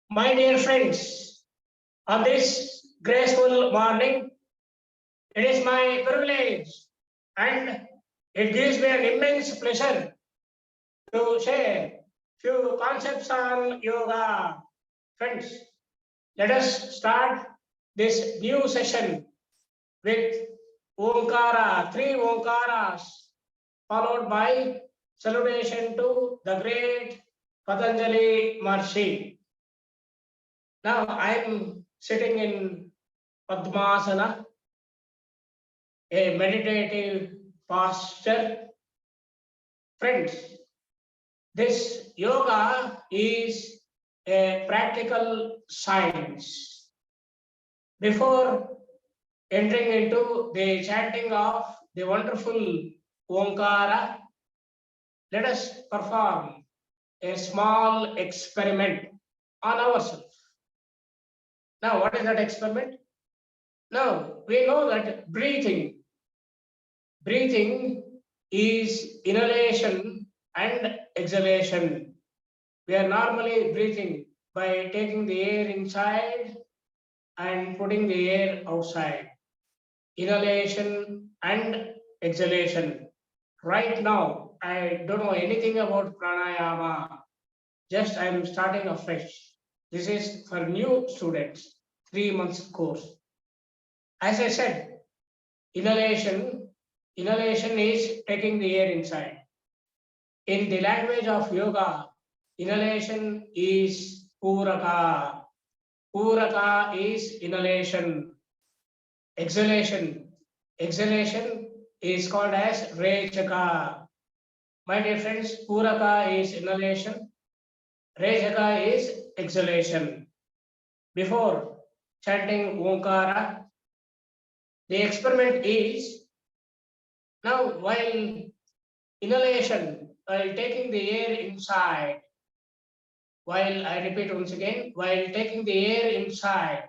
My dear friends, on this graceful morning, it is my privilege and it gives me an immense pleasure to share few concepts on yoga. Friends, let us start this new session with Omkara, three Omkaras, followed by salutation to the great Patanjali Maharishi. Now I am sitting in Padmasana, a meditative posture. Friends, this yoga is a practical science. Before entering into the chanting of the wonderful Omkara, let us perform a small experiment on ourselves. Now, what is that experiment? Now, we know that breathing is inhalation and exhalation. We are normally breathing by taking the air inside and putting the air outside. Inhalation and exhalation. Right now, I don't know anything about pranayama. Just I am starting afresh. This is for new students, 3 months course. As I said, inhalation is taking the air inside. In the language of yoga, inhalation is puraka. Puraka is inhalation. Exhalation is called as rechaka. My dear friends, puraka is inhalation, rechaka is exhalation. Before chanting Omkara, the experiment is now while inhalation, while taking the air inside, while I repeat once again, while taking the air inside,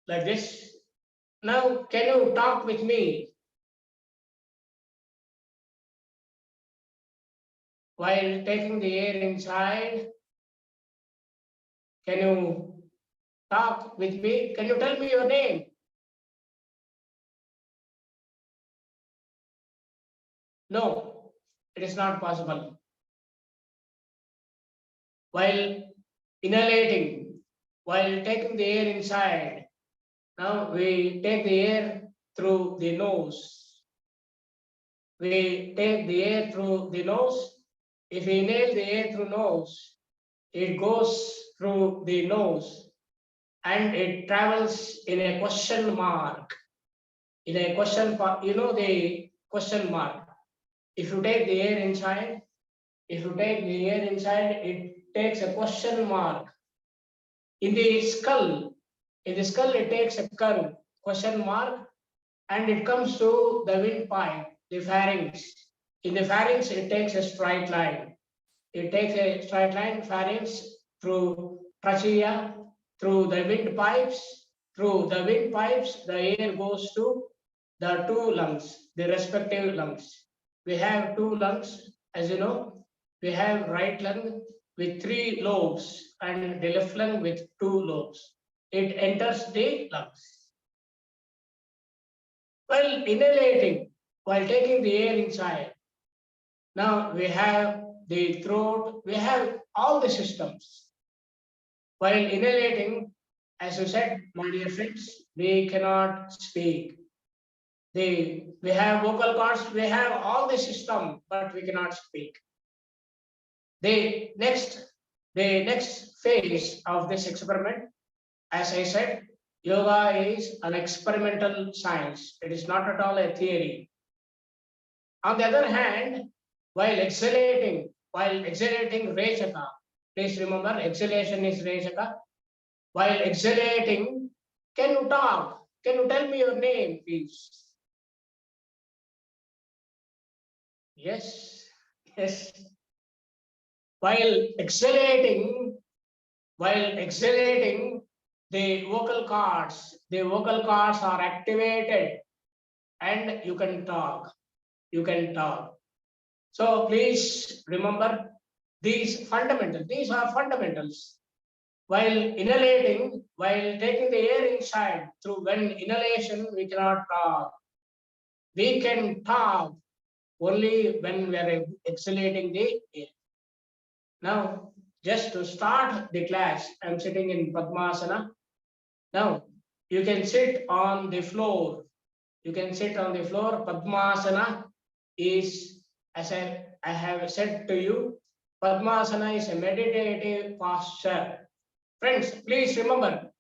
like this. Now, can you talk with me? While taking the air inside, can you talk with me? Can you tell me your name? No, it is not possible. While inhalating, while taking the air inside, now we take the air through the nose. We take the air through the nose. If we inhale the air through nose, it goes through the nose and it travels in a question mark. In a question mark, you know the question mark. If you take the air inside, it takes a question mark. In the skull, it takes a curve, question mark, and it comes to the windpipe, the pharynx. In the pharynx, it takes a straight line. It takes a straight line, pharynx, through trachea, through the windpipes. Through the windpipes, the air goes to the two lungs, the respective lungs. We have two lungs, as you know. We have right lung with 3 lobes and the left lung with 2 lobes. It enters the lungs. While inhalating, while taking the air inside, now we have the throat, we have all the systems. While inhalating, as you said, my dear friends, we cannot speak. We have vocal cords, we have all the system, but we cannot speak. The next phase of this experiment, as I said, yoga is an experimental science. It is not at all a theory. On the other hand, while exhalating rechaka, please remember exhalation is rechaka. While exhalating, can you talk? Can you tell me your name, please? Yes. While exhalating, the vocal cords are activated and you can talk. So please remember, these are fundamentals. While inhalating, while taking the air inside, through when inhalation, we cannot talk. We can talk only when we are exhalating the air. Now, just to start the class, I'm sitting in Padmasana. Now, you can sit on the floor. You can sit on the floor. Padmasana is, as I have said to you, Padmasana is a meditative posture. Friends, please remember,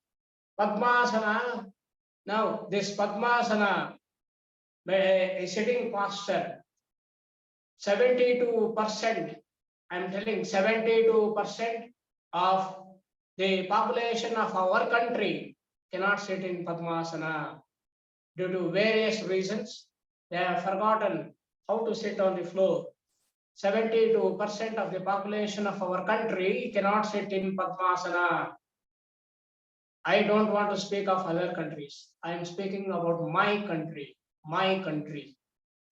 Padmasana, now this Padmasana a sitting posture, 72%, I'm telling 72% of the population of our country cannot sit in Padmasana due to various reasons. They have forgotten how to sit on the floor. 72% of the population of our country cannot sit in Padmasana. I don't want to speak of other countries. I am speaking about my country. My country.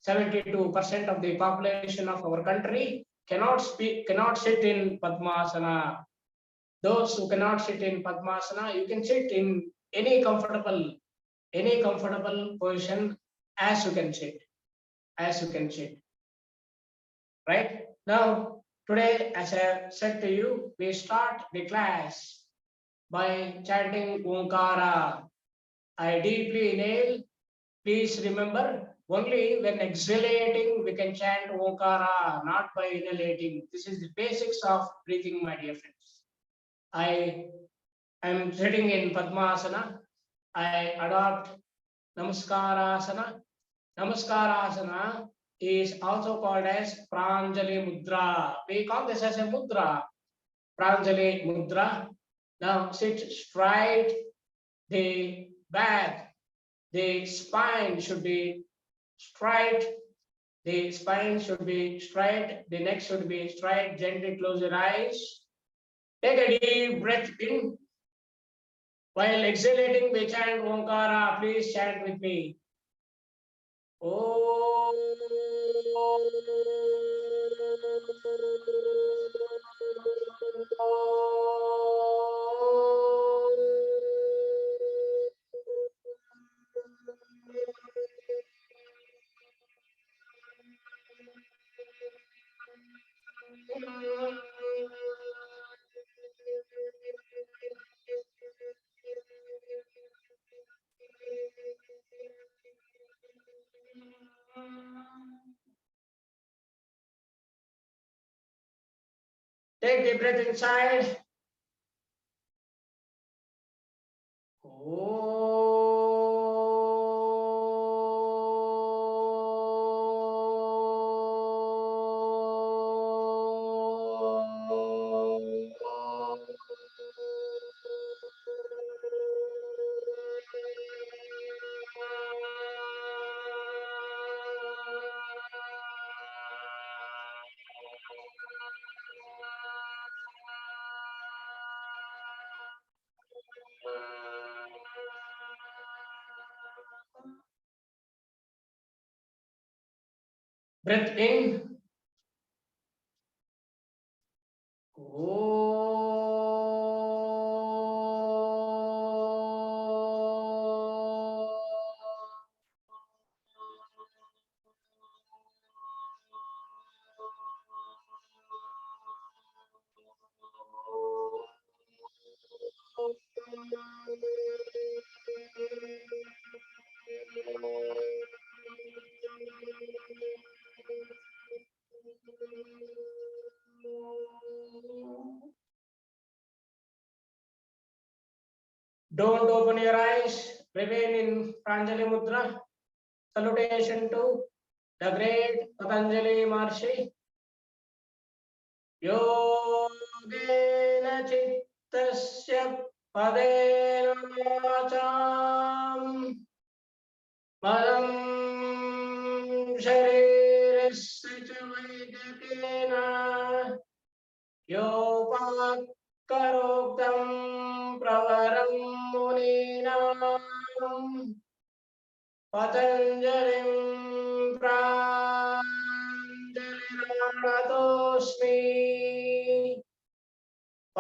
72% of the population of our country cannot sit in Padmasana. Those who cannot sit in Padmasana, you can sit in any comfortable position as you can sit. Right? Now, today, as I have said to you, we start the class by chanting Omkara. I deeply inhale. Please remember, only when exhalating we can chant Omkara, not by inhalating. This is the basics of breathing, my dear friends. I am sitting in Padmasana. I adopt Namaskara. Namaskara is also called as Pranjali Mudra. We call this as a mudra. Pranjali Mudra. Now sit straight, the back, the spine should be straight, the spine should be straight, the neck should be straight. Gently close your eyes. Take a deep breath in. While exhalating, we chant Omkara. Please chant with me. Om. Take the breath inside. Breath in. Don't open your eyes. Remain in Pranjali Mudra. Salutation to the great Patanjali Maharshi. Yogena Chittasya Padena Vacham Madam Sharirasya Cha Vaidakena Yopakaroktam Pravaram Muninam Patanjalim Pranjaliranatosmi.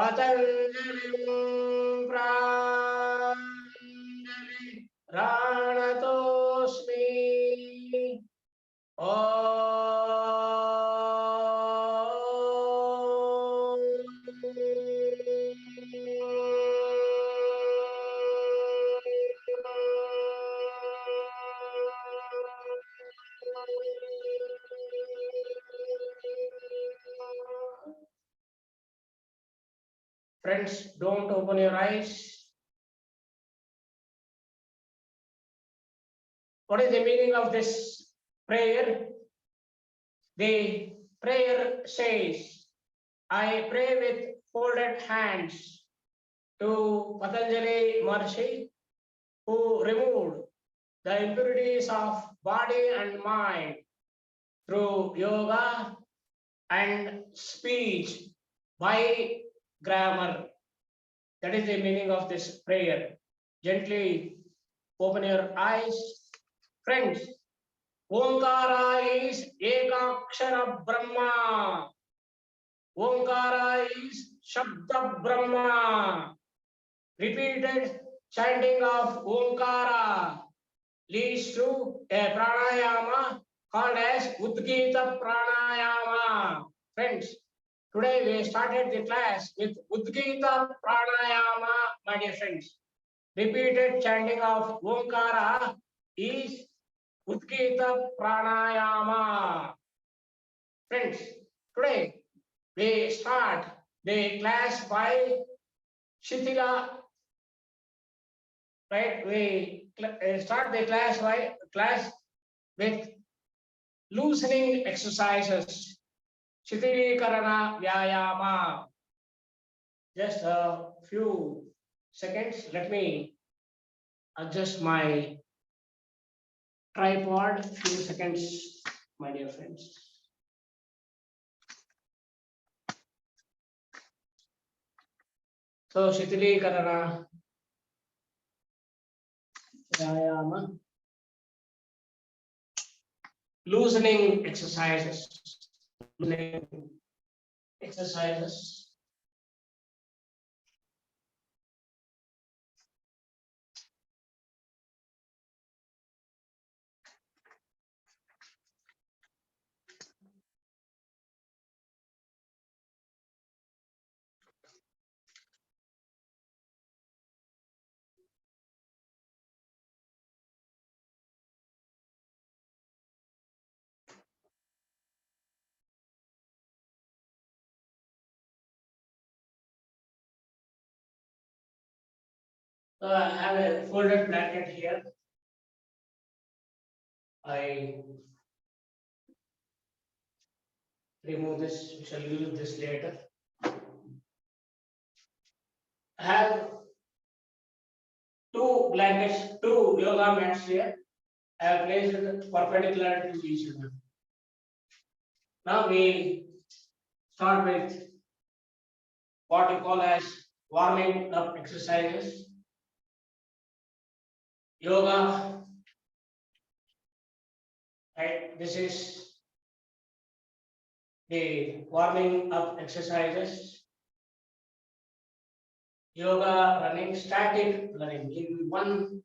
Patanjalim Pranjali Ranatosmi. Friends, don't open your eyes. What is the meaning of this prayer? The prayer says, I pray with folded hands to Patanjali Maharishi, who removed the impurities of body and mind through yoga and speech by grammar. That is the meaning of this prayer. Gently open your eyes. Friends, Omkara is Ekakshara Brahma. Omkara is Shabda Brahma. Repeated chanting of Omkara leads to a pranayama called as udgeet pranayama. Friends, today we started the class with udgeet pranayama, my dear friends. Repeated chanting of Omkara is udgeet pranayama. Friends, today we start the class by Shitila, right? We start the class with loosening exercises. Shitilikarana Vyayama. Just a few seconds. Let me adjust my tripod. Few seconds, my dear friends. So Shitilikarana Vyayama. Loosening exercises. Loosening exercises. So I have a folded blanket here. I remove this. We shall use this later. I have two blankets, two yoga mats here. I have placed it perpendicular to each other. Now we start with what we call as warming up exercises. Yoga, right? This is the warming up exercises. Yoga running, static running in one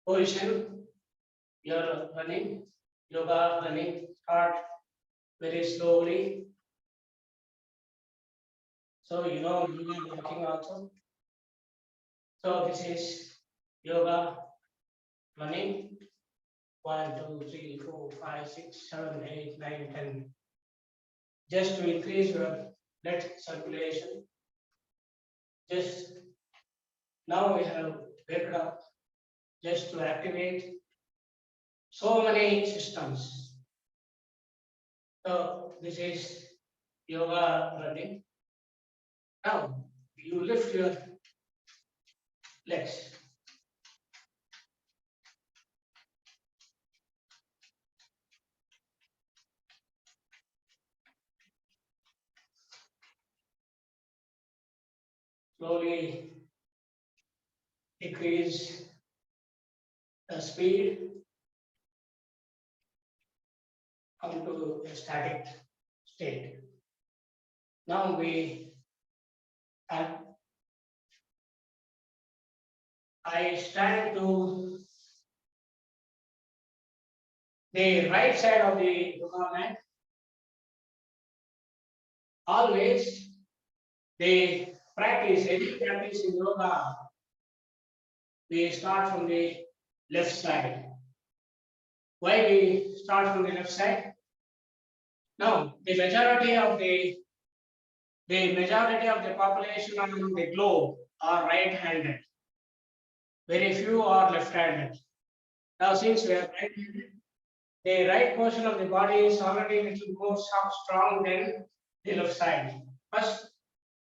position. You're running, yoga running, start very slowly. So you know yoga walking also. So this is yoga running. 1, 2, 3, 4, 5, 6, 7, 8, 9, 10. Just to increase your blood circulation. Just now we have waked up just to activate so many systems. So this is yoga running. Now you lift your legs. Slowly decrease the speed, come to a static state. Now I stand to the right side of the yoga mat. Always they practice, any practice in yoga, we start from the left side. Why we start from the left side? Now, the majority of the population on the globe are right-handed. Very few are left-handed. Now, since we are right-handed, the right portion of the body is already a little more strong than the left side. First,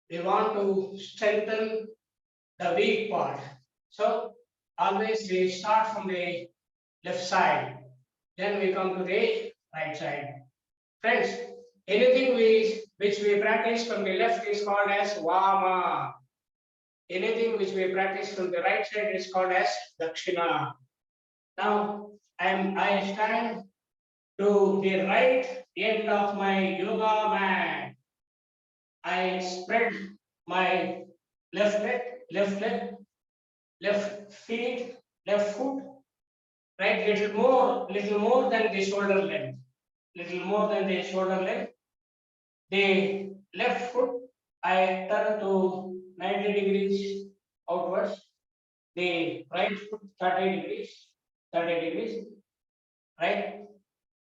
we want to strengthen the weak part. So, always we start from the left side, then we come to the right side. Friends, anything which we practice from the left is called as Vama. Anything which we practice from the right side is called as Dakshina. Now, I stand to the right end of my yoga mat. I spread my left leg, left feet, left foot, right, little more than the shoulder length, little more than the shoulder length. The left foot I turn to 90 degrees outwards. The right foot 30 degrees, right?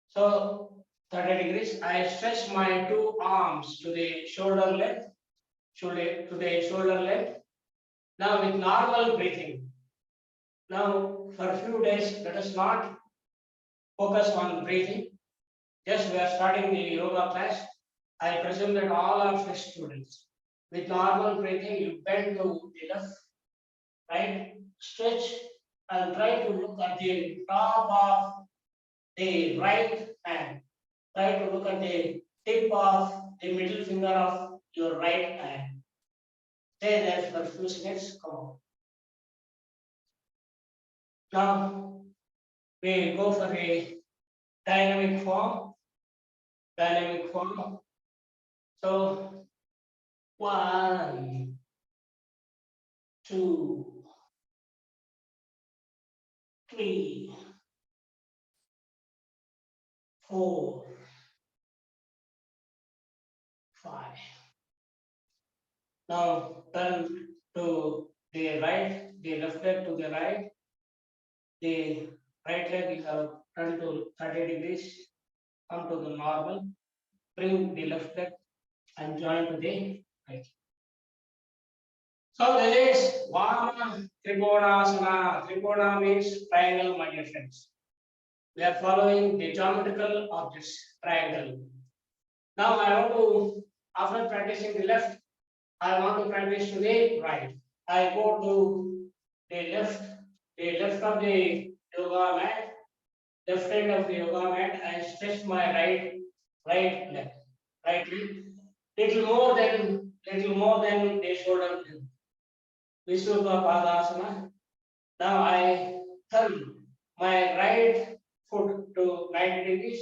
So 30 degrees. I stretch my two arms to the shoulder length, to the shoulder length. Now with normal breathing. Now for a few days, let us not focus on breathing. Just we are starting the yoga class. I presume that all are fresh students. With normal breathing, you bend to the left, right, stretch, and try to look at the top of the right hand. Try to look at the tip of the middle finger of your right hand. Stay there for a few seconds. Come on. Now we go for a dynamic form. Dynamic form. So 1, 2, 3, 4, 5. Now turn to the right, the left leg to the right. The right leg you have turned to 30 degrees. Come to the normal. Bring the left leg and join to the right. So this is Vama Trikonasana. Trikona means triangle, my dear friends. We are following the geometrical of this triangle. Now I want to, after practicing the left, I want to practice to the right. I go to the left of the yoga mat, left end of the yoga mat. I stretch my right leg, right leg, little more than the shoulder. Visuddha Padasana. Now I turn my right foot to 90 degrees,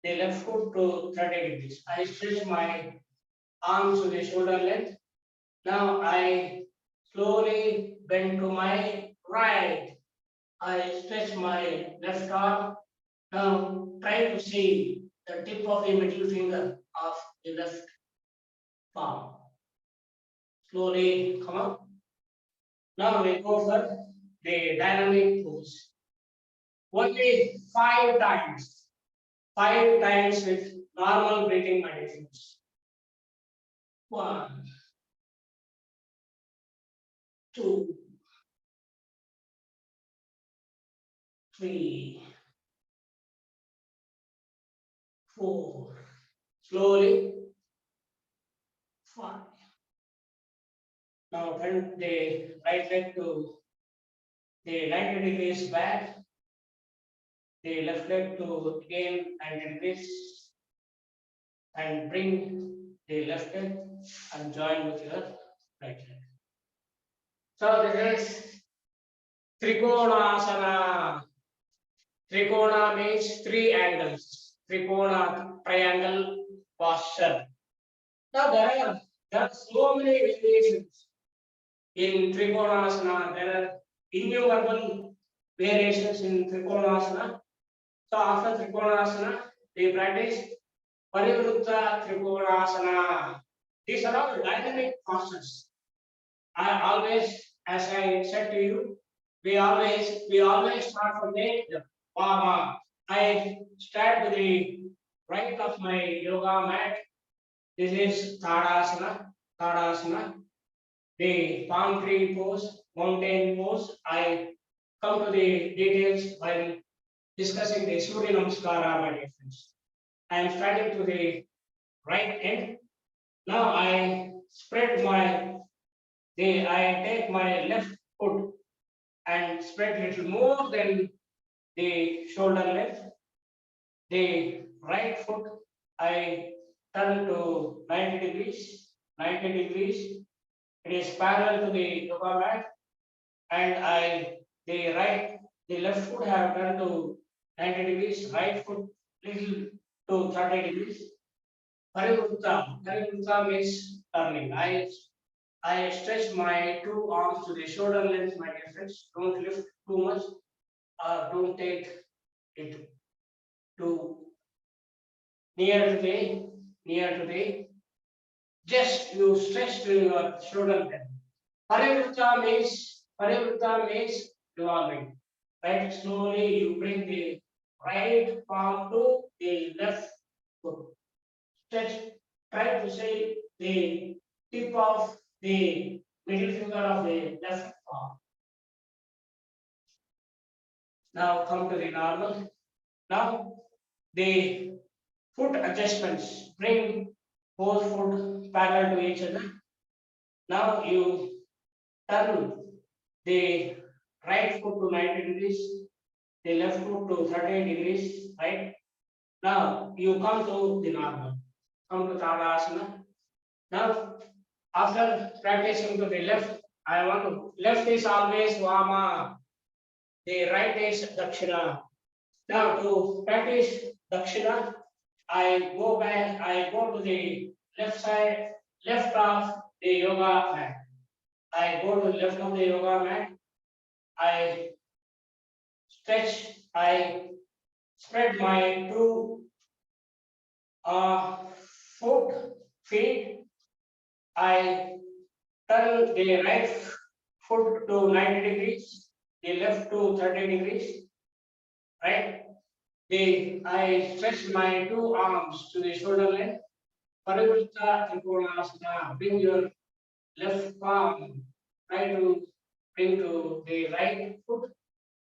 the left foot to 30 degrees. I stretch my arms to the shoulder length. Now I slowly bend to my right. I stretch my left arm. Now try to see the tip of the middle finger of the left palm. Slowly come up. Now we go for the dynamic pose. Only 5 times. 5 times with normal breathing meditations. 1, 2, 3, 4. Slowly. 5. Now turn the right leg to the 90 degrees back. The left leg to again 90 degrees. And bring the left leg and join with your right leg. So this is Trikonasana. Trikona means 3 angles. Trikona, triangle posture. Now there are so many variations in Trikonasana. There are innumerable variations in Trikonasana. So after Trikonasana, they practice Parivruta Trikonasana. These are all dynamic postures. I always, as I said to you, we always start from the Baba. I start with the right of my yoga mat. This is Tadasana. Tadasana. The palm tree pose, mountain pose. I come to the details while discussing the Surya namaskara, my dear friends. I am starting to the right end. Now I spread I take my left foot and spread little more than the shoulder length. The right foot I turn to 90 degrees. 90 degrees. It is parallel to the yoga mat, and the left foot have turned to 90 degrees. Right foot little to 30 degrees. Parivruta. Parivruta means turning. I stretch my two arms to the shoulder length, my dear friends. Don't lift too much, or don't take it too near to the. Just you stretch to your shoulder length. Parivruta means revolving. Right, slowly you bring the right palm to the left foot. Stretch. Try to say the tip of the middle finger of the left palm. Now come to the normal. Now the foot adjustments. Bring both foot parallel to each other. Now you turn the right foot to 90 degrees, the left foot to 30 degrees, right? Now you come to the normal. Come to Tadasana. Now, after practicing to the left, I want to, left is always Vama, the right is Dakshina. Now to practice Dakshina, I go to the left side, left of the yoga mat. I go to the left of the yoga mat. I stretch, I spread my two uh, feet. I turn the right foot to 90 degrees, the left to 30 degrees, right? I stretch my two arms to the shoulder length. Parivritta Trikonasana. Bring your left palm. Try to bring to the right foot.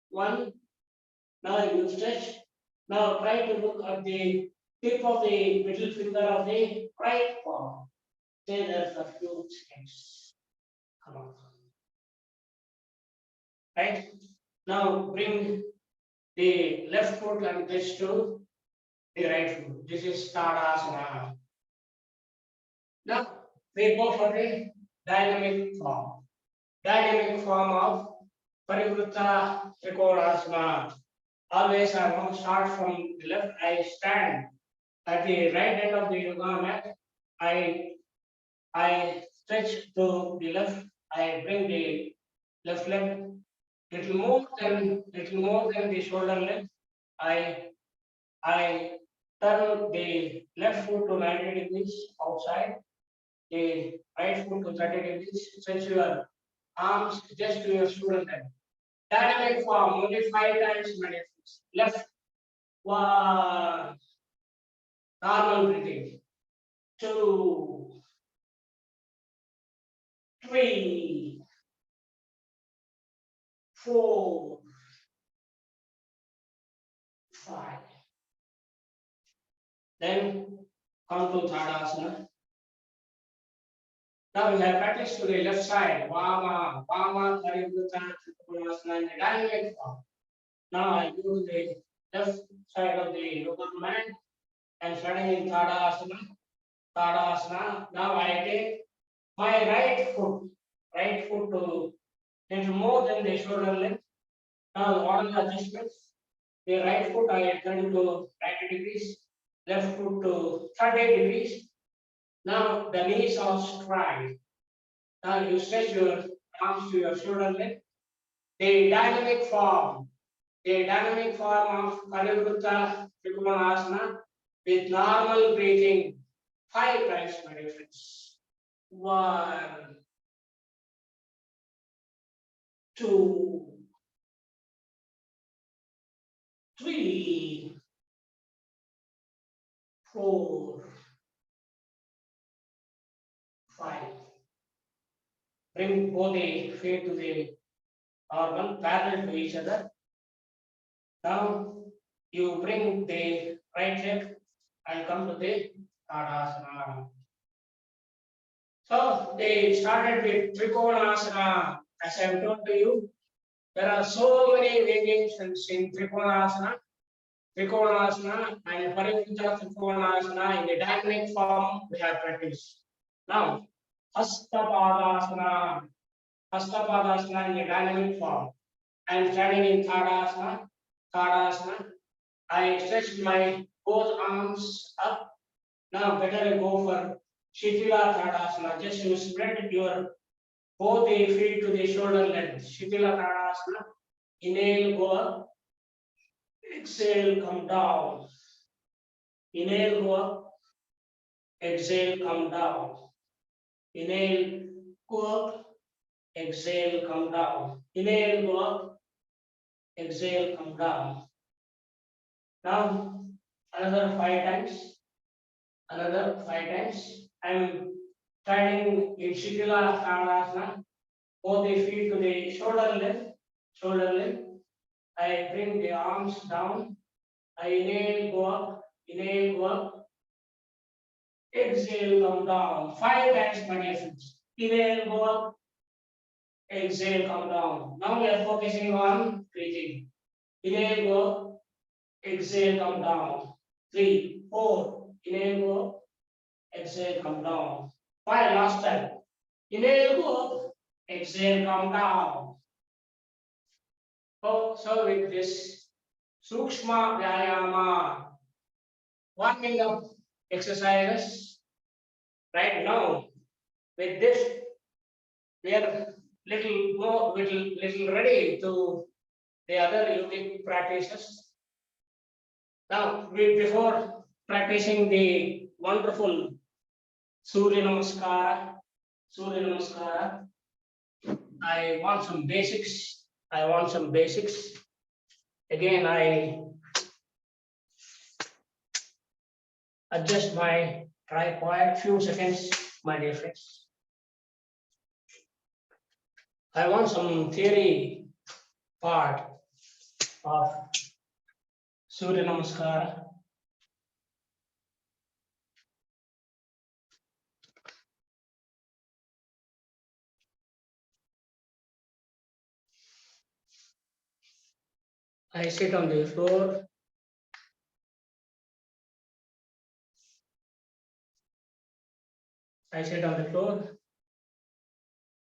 One. Now you stretch. Now try to look at the tip of the middle finger of the right palm. Stay there for a few seconds. Come on. Right? Now bring the left foot and touch to the right foot. This is Tadasana. Now we go for the dynamic form. Dynamic form of Parivritta Trikonasana. Always I want to start from the left. I stand at the right end of the yoga mat. I stretch to the left. I bring the left leg little more than the shoulder length. I I turn the left foot to 90 degrees outside, the right foot to 30 degrees. Stretch your arms just to your shoulder length. Dynamic form, only 5 times meditations. Left, one, normal breathing. 2, 3, 4, 5. Then come to Tadasana. Now we have practiced to the left side. Vama, Parivritta, Trikonasana in the dynamic form. Now I go to the left side of the yoga mat and starting in Tadasana. Tadasana. Now I take my right foot to little more than the shoulder length. Now all the adjustments. The right foot I turn to 90 degrees, left foot to 30 degrees. Now the knees are straight. Now you stretch your arms to your shoulder length. The dynamic form of Parivrutta Trikonasana with normal breathing 5 times, my dear friends. 1, 2, 3, 4, 5. Bring both the feet to the organ parallel to each other. Now you bring the right leg and come to the Tadasana. So they started with Trikonasana. As I have told to you, there are so many variations in Trikonasana and Parivrtta Trikonasana in the dynamic form we have practiced. Now, Hastapadasana in the dynamic form. I am standing in Tadasana. I stretch my both arms up. Now better go for Shitila Tadasana. Just you spread your both the feet to the shoulder length. Shitila Tadasana. Inhale, go up. Exhale, come down. Inhale, go up. Exhale, come down. Inhale, go up. Exhale, come down. Inhale, go up. Exhale, come down. Now, another 5 times. I'm standing in Shitila Tadasana. Both the feet to the shoulder length. I bring the arms down. I inhale, go up. Exhale, come down. 5 times, my dear friends. Inhale, go up. Exhale, come down. Now we are focusing on breathing. Inhale, go up. Exhale, come down. 3, 4. Inhale, go up. Exhale, come down. 5, last time. Inhale, go up. Exhale, come down. So with this Sukshma Vyayama, warming up exercises right now. With this, we are little ready to the other yogic practices. Now, before practicing the wonderful Surya namaskara, I want some basics. Again, I adjust my tripod. Few seconds, my dear friends. I want some theory part of Surya namaskara. I sit on the floor.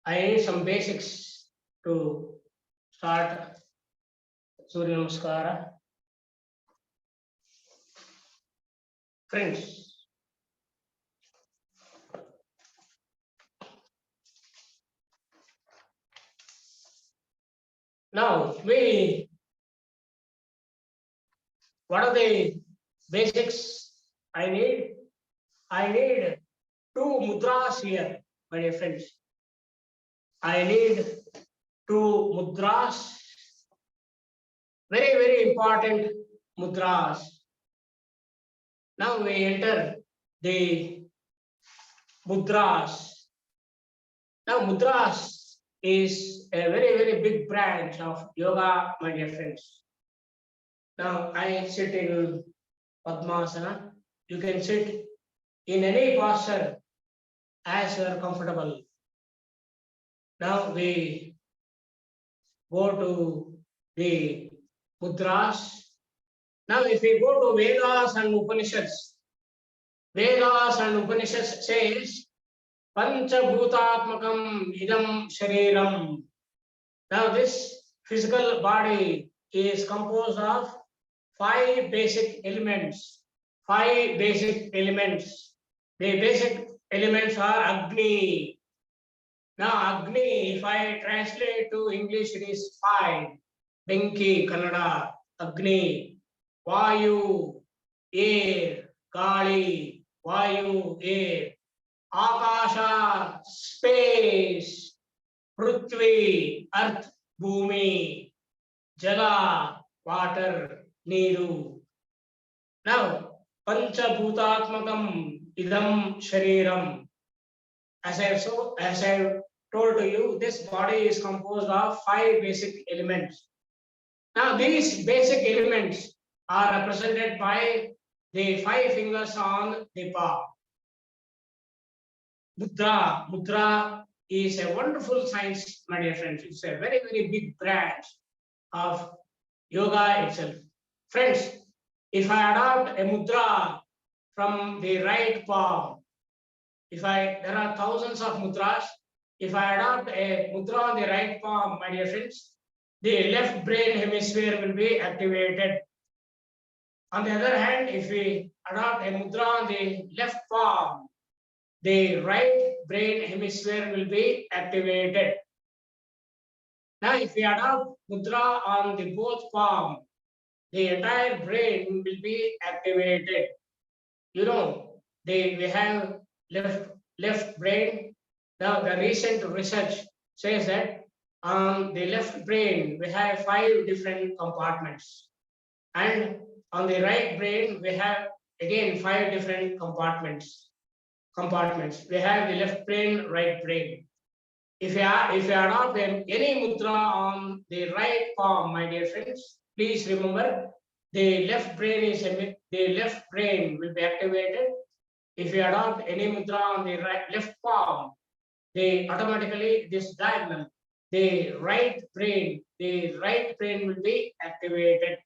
I need some basics to start Surya Namaskara. Friends, now what are the basics I need? I need 2 mudras here, my dear friends. I need 2 mudras, very, very important mudras. Now we enter the mudras. Now mudras is a very, very big branch of yoga, my dear friends. Now I sit in Padmasana. You can sit in any posture as you are comfortable. Now we go to the mudras. Now if we go to Vedas and Upanishads says Panchabhutatmakam idam shariram. Now this physical body is composed of 5 basic elements. The basic elements are Agni. Now Agni, if I translate to English, it is fire. Benki, Kannada, Agni. Vayu, air. Kali, Vayu, air. Akasha, space. Prithvi, earth, Bhumi. Jala, water, Niru. Now, Panchabhutatmakam idam shariram. As I told to you, this body is composed of 5 basic elements. Now, these basic elements are represented by the 5 fingers on the palm. Mudra is a wonderful science, my dear friends. It's a very, very big branch of yoga itself. Friends, if I adopt a mudra from the right palm, there are thousands of mudras. If I adopt a mudra on the right palm, my dear friends, the left brain hemisphere will be activated. On the other hand, if we adopt a mudra on the left palm, the right brain hemisphere will be activated. Now, if we adopt mudra on the both palm, the entire brain will be activated. You know, we have left brain. Now, the recent research says that on the left brain we have 5 different compartments, and on the right brain we have again 5 different compartments. We have the left brain, right brain. If you adopt any mudra on the right palm, my dear friends, please remember the left brain will be activated. If you adopt any mudra on the left palm, automatically this diagonal, the right brain will be activated.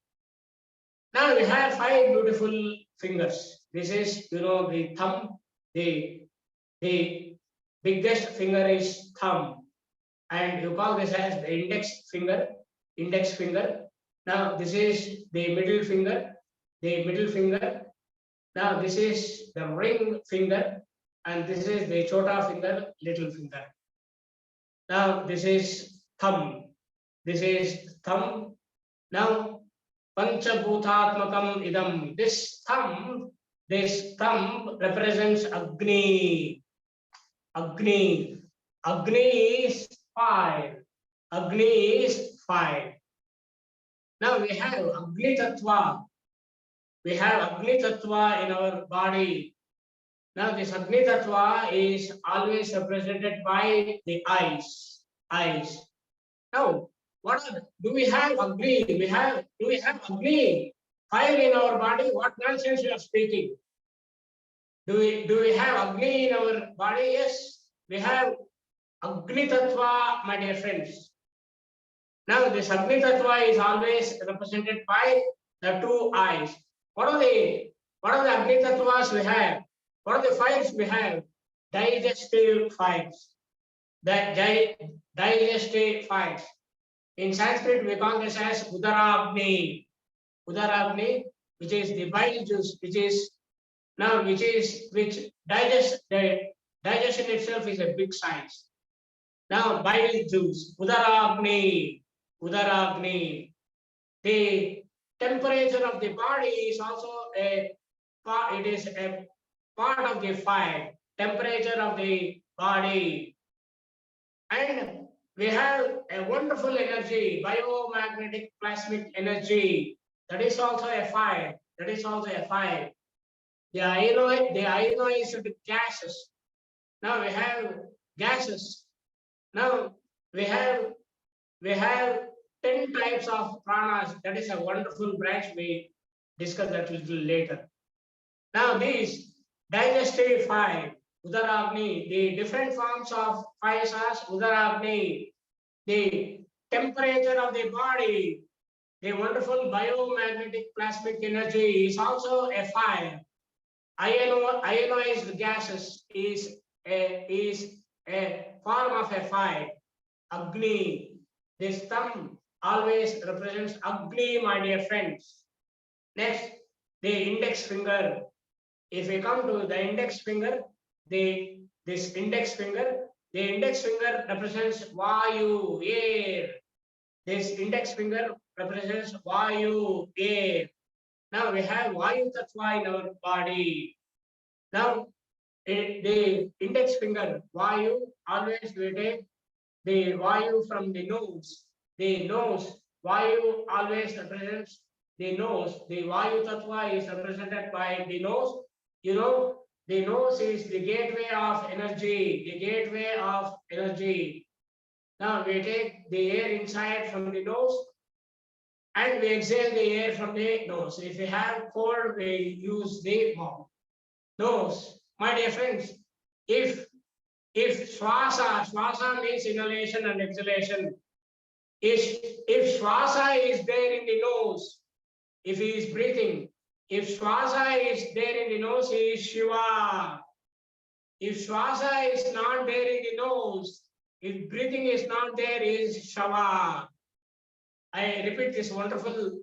Now we have 5 beautiful fingers. This is, the thumb. The biggest finger is thumb, and you call this as the index finger. Now this is the middle finger. Now this is the ring finger, and this is the chota finger, little finger. Now this is thumb. Now Panchabhutatmakam idam. This thumb represents Agni. Agni is fire. Now we have Agni Tattva. In our body. Now this Agni Tattva is always represented by the eyes. Now, do we have Agni? Do we have Agni? Fire in our body? What nonsense you are speaking? Do we have Agni in our body? Yes, we have Agni Tattva, my dear friends. Now this Agni Tattva is always represented by the 2 eyes. What are the Agni Tattvas we have? What are the fires we have? Digestive fires. Digestive fires. In Sanskrit, we call this as Udaragni. Which is the bile juice, which digestion itself is a big science. Now, bile juice, Udaragni. The temperature of the body is also a part of the fire. Temperature of the body. And we have a wonderful energy, biomagnetic plasmic energy. That is also a fire. The ionized gases. Now we have gases. Now we have 10 types of pranas. That is a wonderful branch. We discuss that a little later. Now these digestive fire, Udaragni, the different forms of fires as Udaragni, the temperature of the body, the wonderful biomagnetic plasmic energy is also a fire. Ionized gases is a form of a fire. Agni. This thumb always represents Agni, my dear friends. Next, the index finger. If we come to the index finger, this index finger. The index finger represents Vayu, air. This index finger represents Vayu, air. Now we have Vayu Tattva in our body. Now the index finger, Vayu, always we take the Vayu from the nose. The nose, Vayu always represents the nose. The Vayu Tattva is represented by the nose. You know, the nose is the gateway of energy, the gateway of energy. Now we take the air inside from the nose and we exhale the air from the nose. If we have cold, we use the mouth. Nose. My dear friends, if swasa means inhalation and exhalation. If swasa is there in the nose, if he is breathing, if swasa is there in the nose, he is Shiva. If swasa is not there in the nose, if breathing is not there, he is Shava. I repeat this wonderful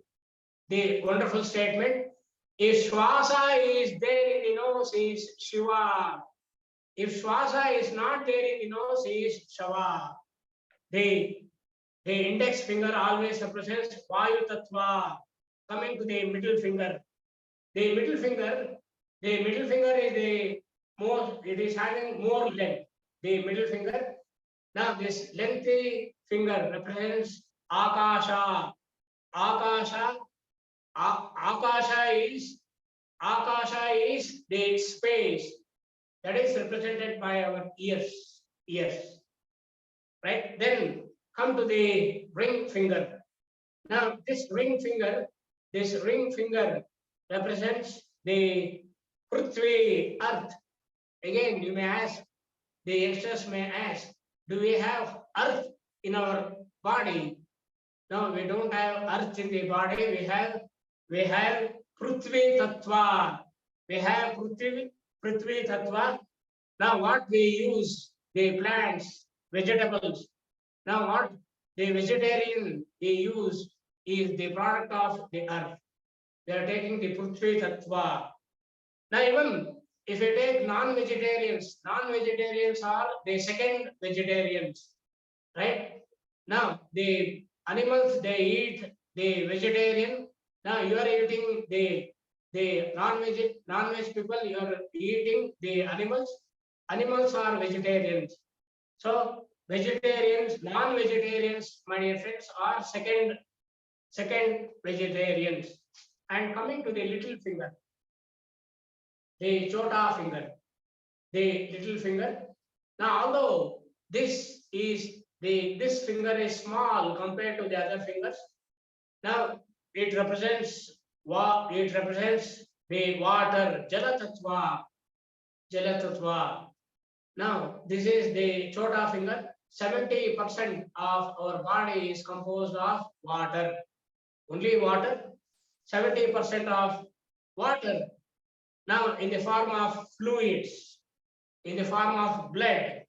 statement. If swasa is there in the nose, he is Shiva. If swasa is not there in the nose, he is Shava. The index finger always represents Vayu Tattva. Coming to the middle finger. The middle finger is the most, it is having more length. The middle finger. Now this lengthy finger represents Akasha. Akasha is the space that is represented by our ears. Right? Then come to the ring finger. Now this ring finger represents the Prithvi, earth. Again, you may ask, the youngsters may ask, do we have earth in our body? No, we don't have earth in the body. We have Prithvi Tattva. We have Prithvi Tattva. Now what we use, the plants, vegetables. Now what the vegetarian they use is the product of the earth. They are taking the Prithvi Tattva. Now even if you take non-vegetarians are the second vegetarians, right? Now the animals they eat the vegetarian. Now you are eating the non-veg people. You are eating the animals. Animals are vegetarians. So vegetarians, non-vegetarians, my dear friends, are second vegetarians. And coming to the little finger, the chota finger, the little finger. Now, although this finger is small compared to the other fingers, now it represents the water, Jala Tattva. Now, this is the chota finger. 70% of our body is composed of water. Only water. 70% of water. Now, in the form of fluids, in the form of blood,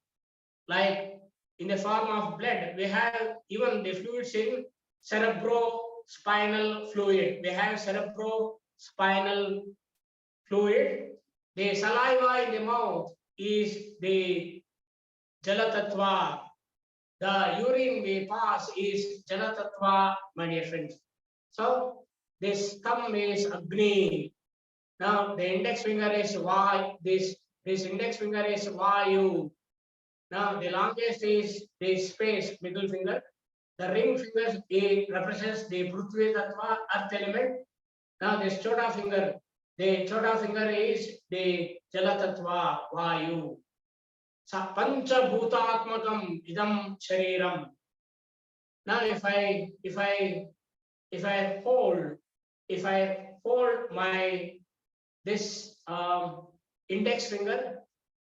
like in the form of blood, we have even the fluids in cerebrospinal fluid. We have cerebrospinal fluid. The saliva in the mouth is the Jala Tattva. The urine we pass is Jala Tattva, my dear friends. So this thumb is Agni. Now the index finger is Vayu. This index finger is Vayu. Now the longest is the space, middle finger. The ring finger represents the Prithvi Tattva, earth element. Now this chota finger, the chota finger is the Jala Tattva, Vayu. Pancha Bhutatmakam idam shariram. Now if I hold my this index finger,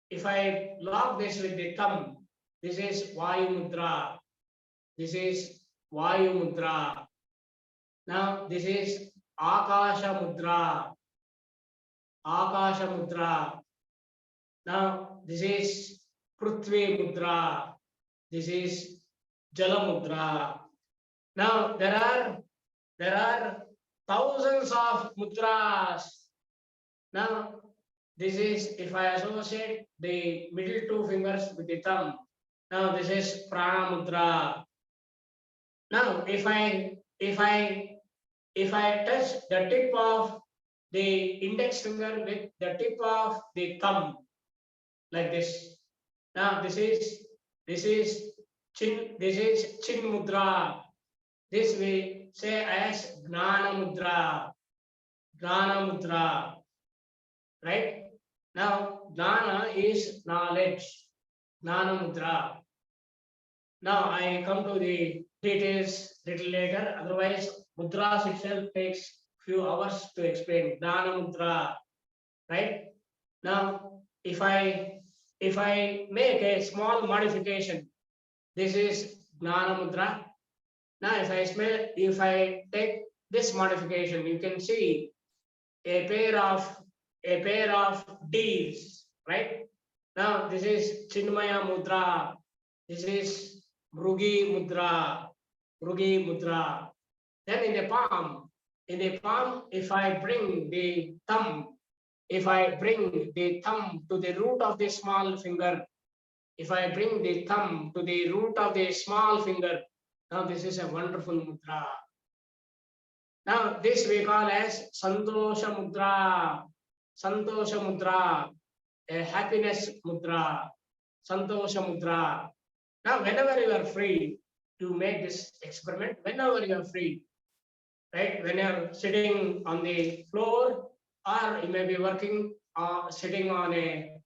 if I lock this with the thumb, this is Vayu Mudra. This is Vayu Mudra. Now this is Akasha Mudra. Akasha Mudra. Now this is Prithvi Mudra. This is Jala Mudra. Now there are thousands of mudras. Now this is if I associate the middle two fingers with the thumb. Now this is prana mudra. Now if I touch the tip of the index finger with the tip of the thumb like this. Now this is chin mudra. This we say as gnana mudra. Gnana mudra. Right? Now gnana is knowledge. Gnana mudra. Now I come to the details little later. Otherwise, mudras itself takes few hours to explain. Gnana mudra, right? Now, if I make a small modification, this is gnana mudra. Now, if I take this modification, you can see a pair of D's, right? Now, this is chinmaya mudra. This is Bhrugi mudra, Bhrugi mudra. Then in the palm, if I bring the thumb to the root of the small finger, now this is a wonderful mudra. Now this we call as Santosha mudra, a happiness mudra, Santosha mudra. Now, whenever you are free to make this experiment, whenever you are free, right? When you're sitting on the floor, or you may be working or sitting on a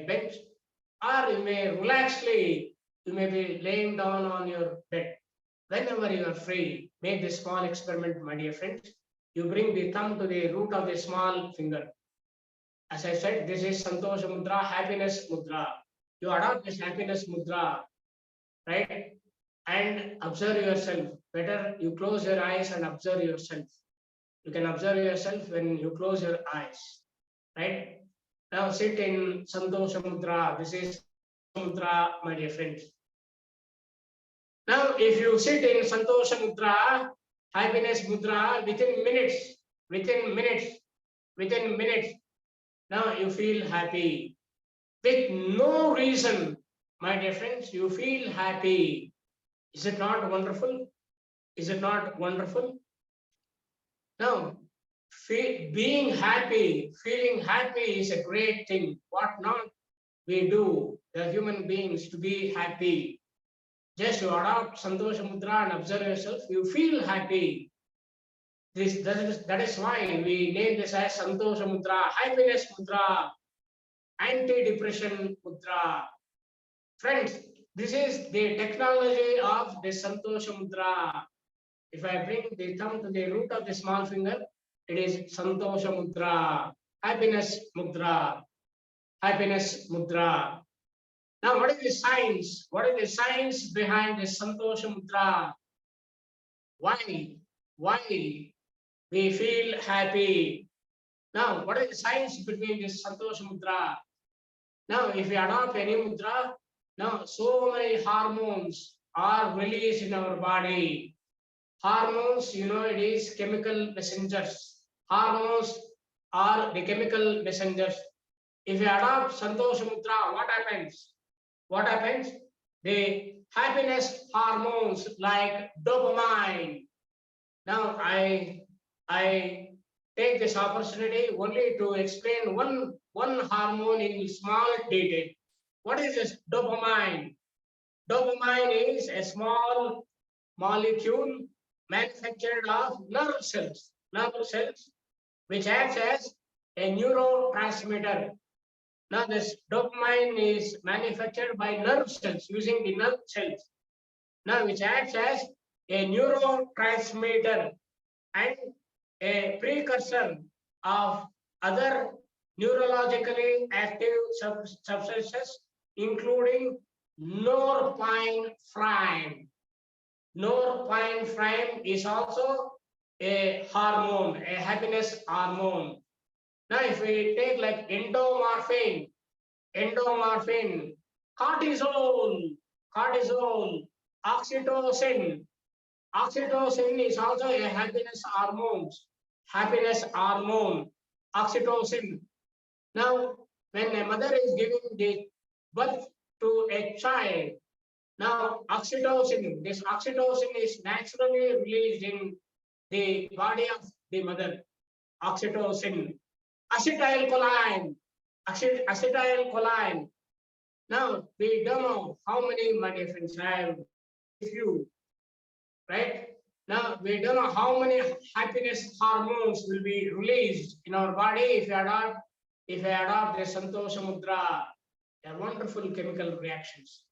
bench, or you may be laying down on your bed. Whenever you are free, make this small experiment, my dear friends. You bring the thumb to the root of the small finger. As I said, this is Santosha mudra, happiness mudra. You adopt this happiness mudra, right? And observe yourself. Better you close your eyes and observe yourself. You can observe yourself when you close your eyes, right? Now sit in Santosha mudra. This is mudra, my dear friends. Now, if you sit in Santosha mudra, happiness mudra, within minutes, now you feel happy. With no reason, my dear friends, you feel happy. Is it not wonderful? Is it not wonderful? Now, being happy, feeling happy is a great thing. What not we do, the human beings, to be happy. Just to adopt Santosha mudra and observe yourself, you feel happy. That is why we name this as Santosha mudra, happiness mudra, anti-depression mudra. Friends, this is the technology of the Santosha mudra. If I bring the thumb to the root of the small finger, it is Santosha mudra, happiness mudra, happiness mudra. Now, what is the science? What is the science behind the Santosha mudra? Why we feel happy? Now, what is the science between this Santosha mudra? Now, if we adopt any mudra, now so many hormones are released in our body. Hormones, it is chemical messengers. Hormones are the chemical messengers. If we adopt Santosha mudra, what happens? What happens? The happiness hormones like dopamine. Now, I take this opportunity only to explain one hormone in small detail. What is this dopamine? Dopamine is a small molecule manufactured of nerve cells, which acts as a neurotransmitter. Now, this dopamine is manufactured by nerve cells using the nerve cells. Now, which acts as a neurotransmitter and a precursor of other neurologically active substances, including norepinephrine. Norepinephrine is also a hormone, a happiness hormone. Now, if we take like endomorphin, cortisol, oxytocin. Oxytocin is also a happiness hormone, oxytocin. Now, when a mother is giving the birth to a child, now oxytocin, this oxytocin is naturally released in the body of the mother. Oxytocin, acetylcholine, acetylcholine. Now, we don't know how many, my dear friends, I have few, right? Now, we don't know how many happiness hormones will be released in our body if we adopt the Santosha Mudra. They are wonderful chemical reactions.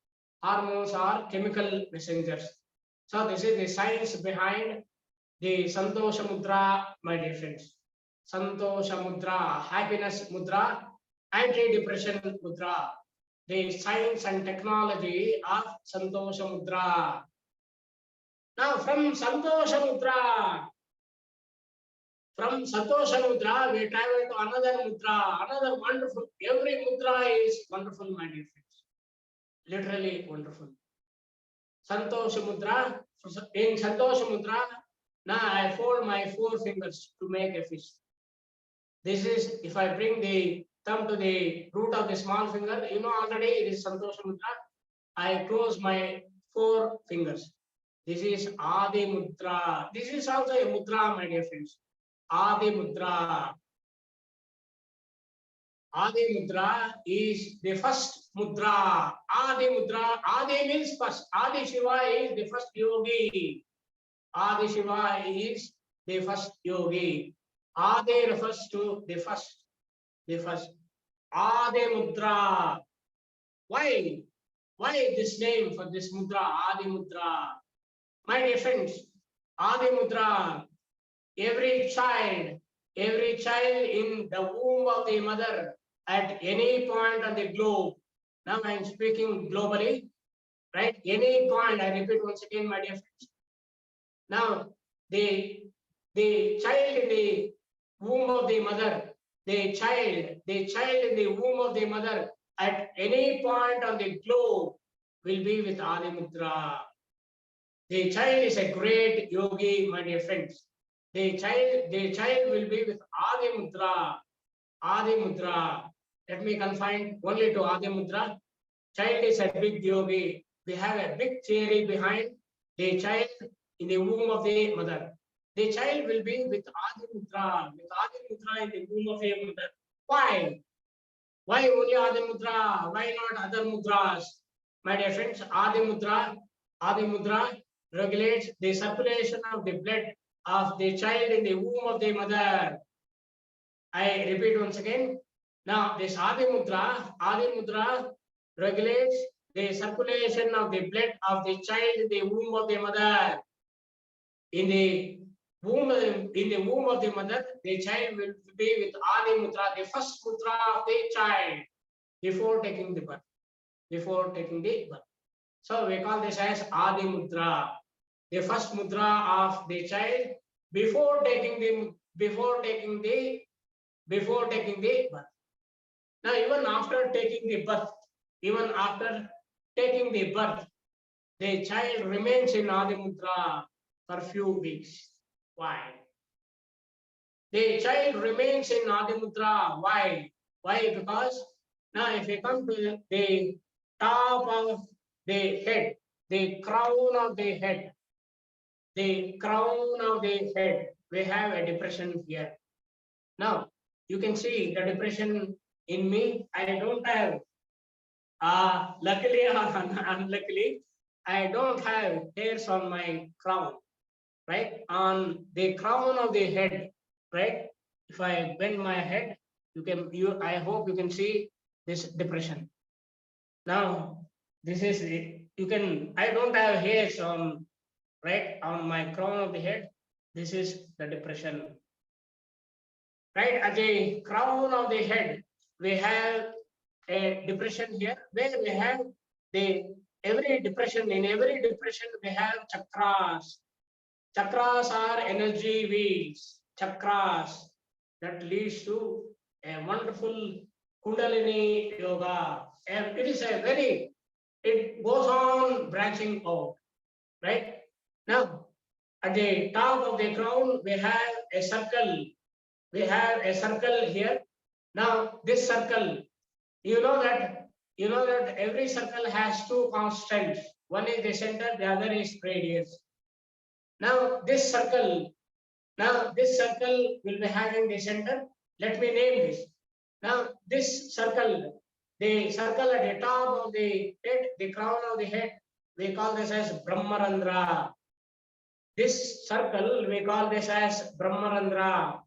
Hormones are chemical messengers. So this is the science behind the Santosha Mudra, my dear friends. Santosha Mudra, happiness mudra, anti-depression mudra. The science and technology of Santosha Mudra. Now from Santosha Mudra, we travel to another mudra, another wonderful. Every mudra is wonderful, my dear friends. Literally wonderful. Santosha Mudra. In Santosha Mudra, now I fold my 4 fingers to make a fist. This is, if I bring the thumb to the root of the small finger, you know already it is Santosha Mudra. I close my 4 fingers. This is Adi Mudra. This is also a mudra, my dear friends. Adi Mudra. Adi Mudra is the first mudra. Adi Mudra. Adi means first. Adi Shiva is the first yogi. Adi Shiva is the first yogi. Adi refers to the first. The first. Adi Mudra. Why? Why this name for this mudra? Adi Mudra. My dear friends, Adi Mudra. Every child in the womb of the mother at any point on the globe. Now I am speaking globally, right? Any point, I repeat once again, my dear friends. Now, the child in the womb of the mother, the child in the womb of the mother at any point on the globe will be with Adi Mudra. The child is a great yogi, my dear friends. The child will be with Adi Mudra. Adi Mudra. Let me confine only to Adi Mudra. Child is a big yogi. We have a big theory behind the child in the womb of the mother. The child will be with Adi Mudra, in the womb of a mother. Why? Why only Adi Mudra? Why not other mudras? My dear friends, Adi Mudra regulates the circulation of the blood of the child in the womb of the mother. I repeat once again. Now, this Adi Mudra regulates the circulation of the blood of the child in the womb of the mother. In the womb of the mother, the child will be with Adi Mudra, the first mudra of the child, before taking the birth. So we call this as Adi Mudra, the first mudra of the child before taking the birth. Now, even after taking the birth, the child remains in Adi Mudra for few weeks. Why? The child remains in Adi Mudra. Why? Why? Because now if we come to the top of the head, the crown of the head, we have a depression here. Now, you can see the depression in me. I don't have, luckily or unluckily, I don't have hairs on my crown, right? On the crown of the head, right? If I bend my head, I hope you can see this depression. Now, this is it. I don't have hairs on, right, on my crown of the head. This is the depression. Right at the crown of the head, we have a depression here, where we have in every depression we have chakras. Chakras are energy wheels. Chakras that leads to a wonderful Kundalini yoga. And it goes on branching out, right? Now, at the top of the crown, we have a circle. We have a circle here. Now this circle, you know that every circle has two constants. One is the center, the other is radius. Now this circle will be having the center. Let me name this. Now this circle, the circle at the top of the head, the crown of the head, we call this as Brahmarandra. This circle we call this as Brahmarandra.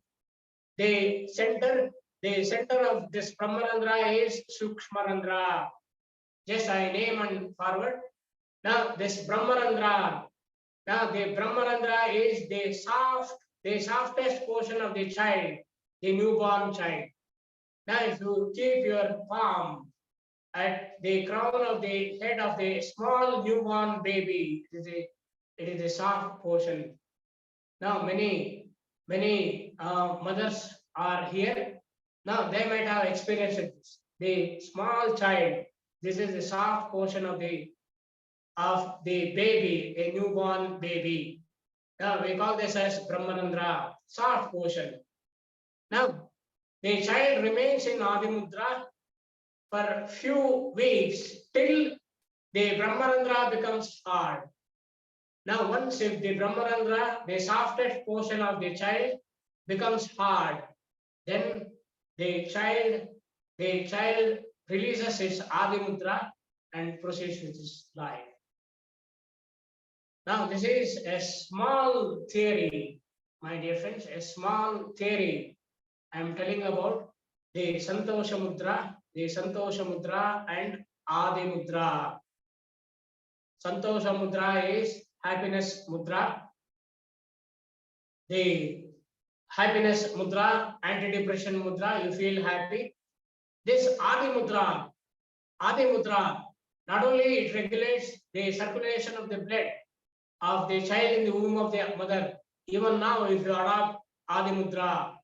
The center of this Brahmarandra is Sukshmarandra. Just I name and forward. Now this Brahmarandra. Now the Brahmarandra is the softest portion of the child, the newborn child. Now if you keep your palm at the crown of the head of the small newborn baby, it is a soft portion. Now many mothers are here. Now they might have experienced this. The small child, this is the soft portion of the baby, a newborn baby. Now we call this as Brahmarandra, soft portion. Now the child remains in Adi Mudra for few weeks till the Brahmarandra becomes hard. Now once if the Brahmarandra, the softest portion of the child, becomes hard, then the child releases its Adi Mudra and proceeds with his life. Now this is a small theory, my dear friends, a small theory. I am telling about the Santosha Mudra and Adi Mudra. Santosha Mudra is happiness mudra. The happiness mudra, anti-depression mudra, you feel happy. This Adi Mudra, not only it regulates the circulation of the blood of the child in the womb of the mother. Even now, if you adopt Adi Mudra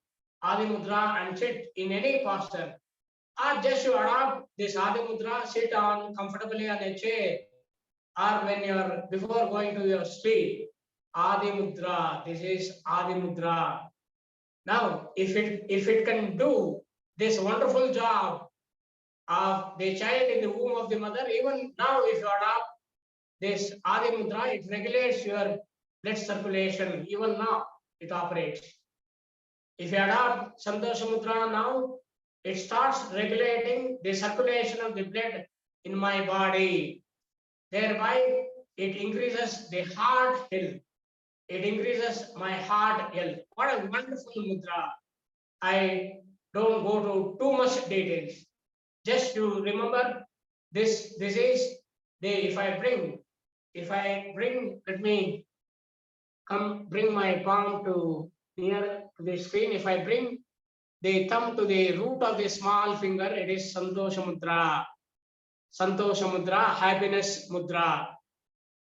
and sit in any posture, or just you adopt this Adi Mudra, sit on comfortably on a chair, or when you are before going to your sleep, Adi Mudra. This is Adi Mudra. Now, if it can do this wonderful job of the child in the womb of the mother, even now, if you adopt this Adi Mudra, it regulates your blood circulation. Even now, it operates. If you adopt Santosha Mudra now, it starts regulating the circulation of the blood in my body. Thereby, it increases the heart health. It increases my heart health. What a wonderful mudra. I don't go to too much details. Just to remember, this is the, if I bring, let me come bring my palm to near to the screen. If I bring the thumb to the root of the small finger, it is Santosha Mudra. Santosha Mudra, happiness mudra.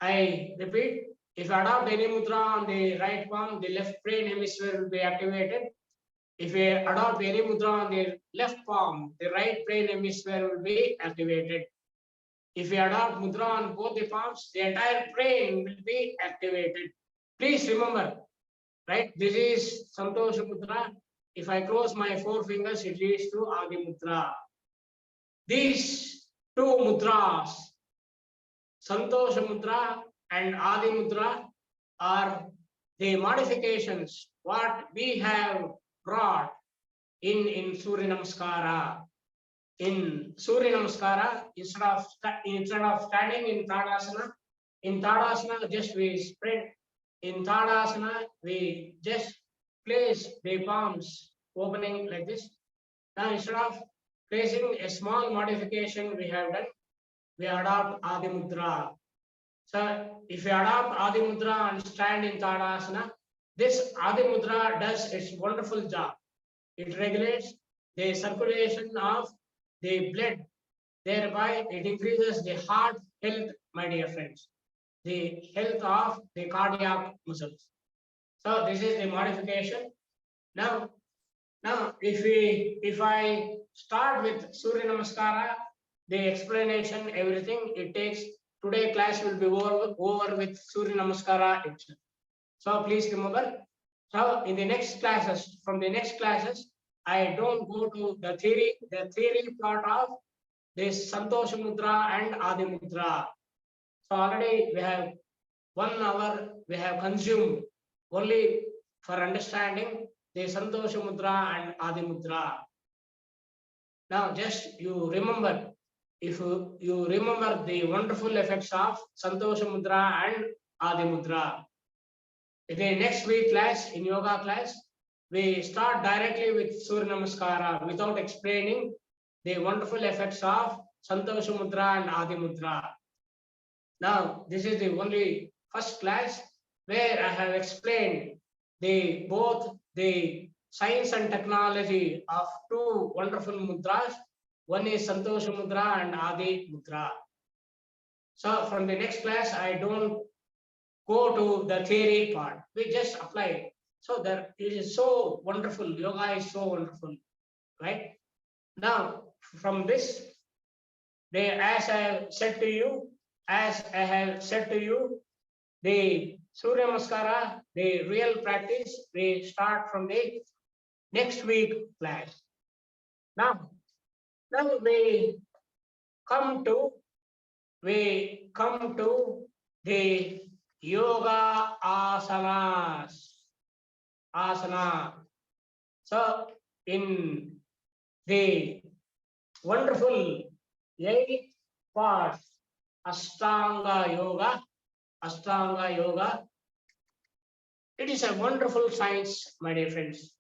I repeat, if I adopt any mudra on the right palm, the left brain hemisphere will be activated. If I adopt any mudra on the left palm, the right brain hemisphere will be activated. If we adopt mudra on both the palms, the entire brain will be activated. Please remember, right? This is Santosha Mudra. If I close my four fingers, it leads to Adi Mudra. These two mudras, Santosha Mudra and Adi Mudra, are the modifications what we have brought in Surya Namaskara. In Surya Namaskara, instead of standing in Tadasana, just we spread. In Tadasana, we just place the palms opening like this. Now, instead of placing a small modification we have done, we adopt Adi Mudra. So, if you adopt Adi Mudra and stand in Tadasana, this Adi Mudra does its wonderful job. It regulates the circulation of the blood. Thereby, it increases the heart health, my dear friends, the health of the cardiac muscles. So, this is the modification. Now, if I start with Surya Namaskara, the explanation, everything it takes, today class will be over with Surya Namaskara itself. So please remember. So in the next classes, from the next classes, I don't go to the theory part of this Santosha Mudra and Adi Mudra. So already we have 1 hour we have consumed only for understanding the Santosha Mudra and Adi Mudra. Now just you remember, if you remember the wonderful effects of Santosha Mudra and Adi Mudra. In the next week class, in yoga class, we start directly with Surya Namaskara without explaining the wonderful effects of Santosha Mudra and Adi Mudra. Now, this is the only first class where I have explained both the science and technology of 2 wonderful mudras. One is Santosha Mudra and Adi Mudra. So from the next class, I don't go to the theory part. We just apply it. So that it is so wonderful. Yoga is so wonderful, right? Now, from this, as I have said to you, the Surya Namaskara, the real practice, we start from the next week class. Now we come to the yoga asanas. So in the wonderful 8 parts, Ashtanga Yoga. It is a wonderful science, my dear friends.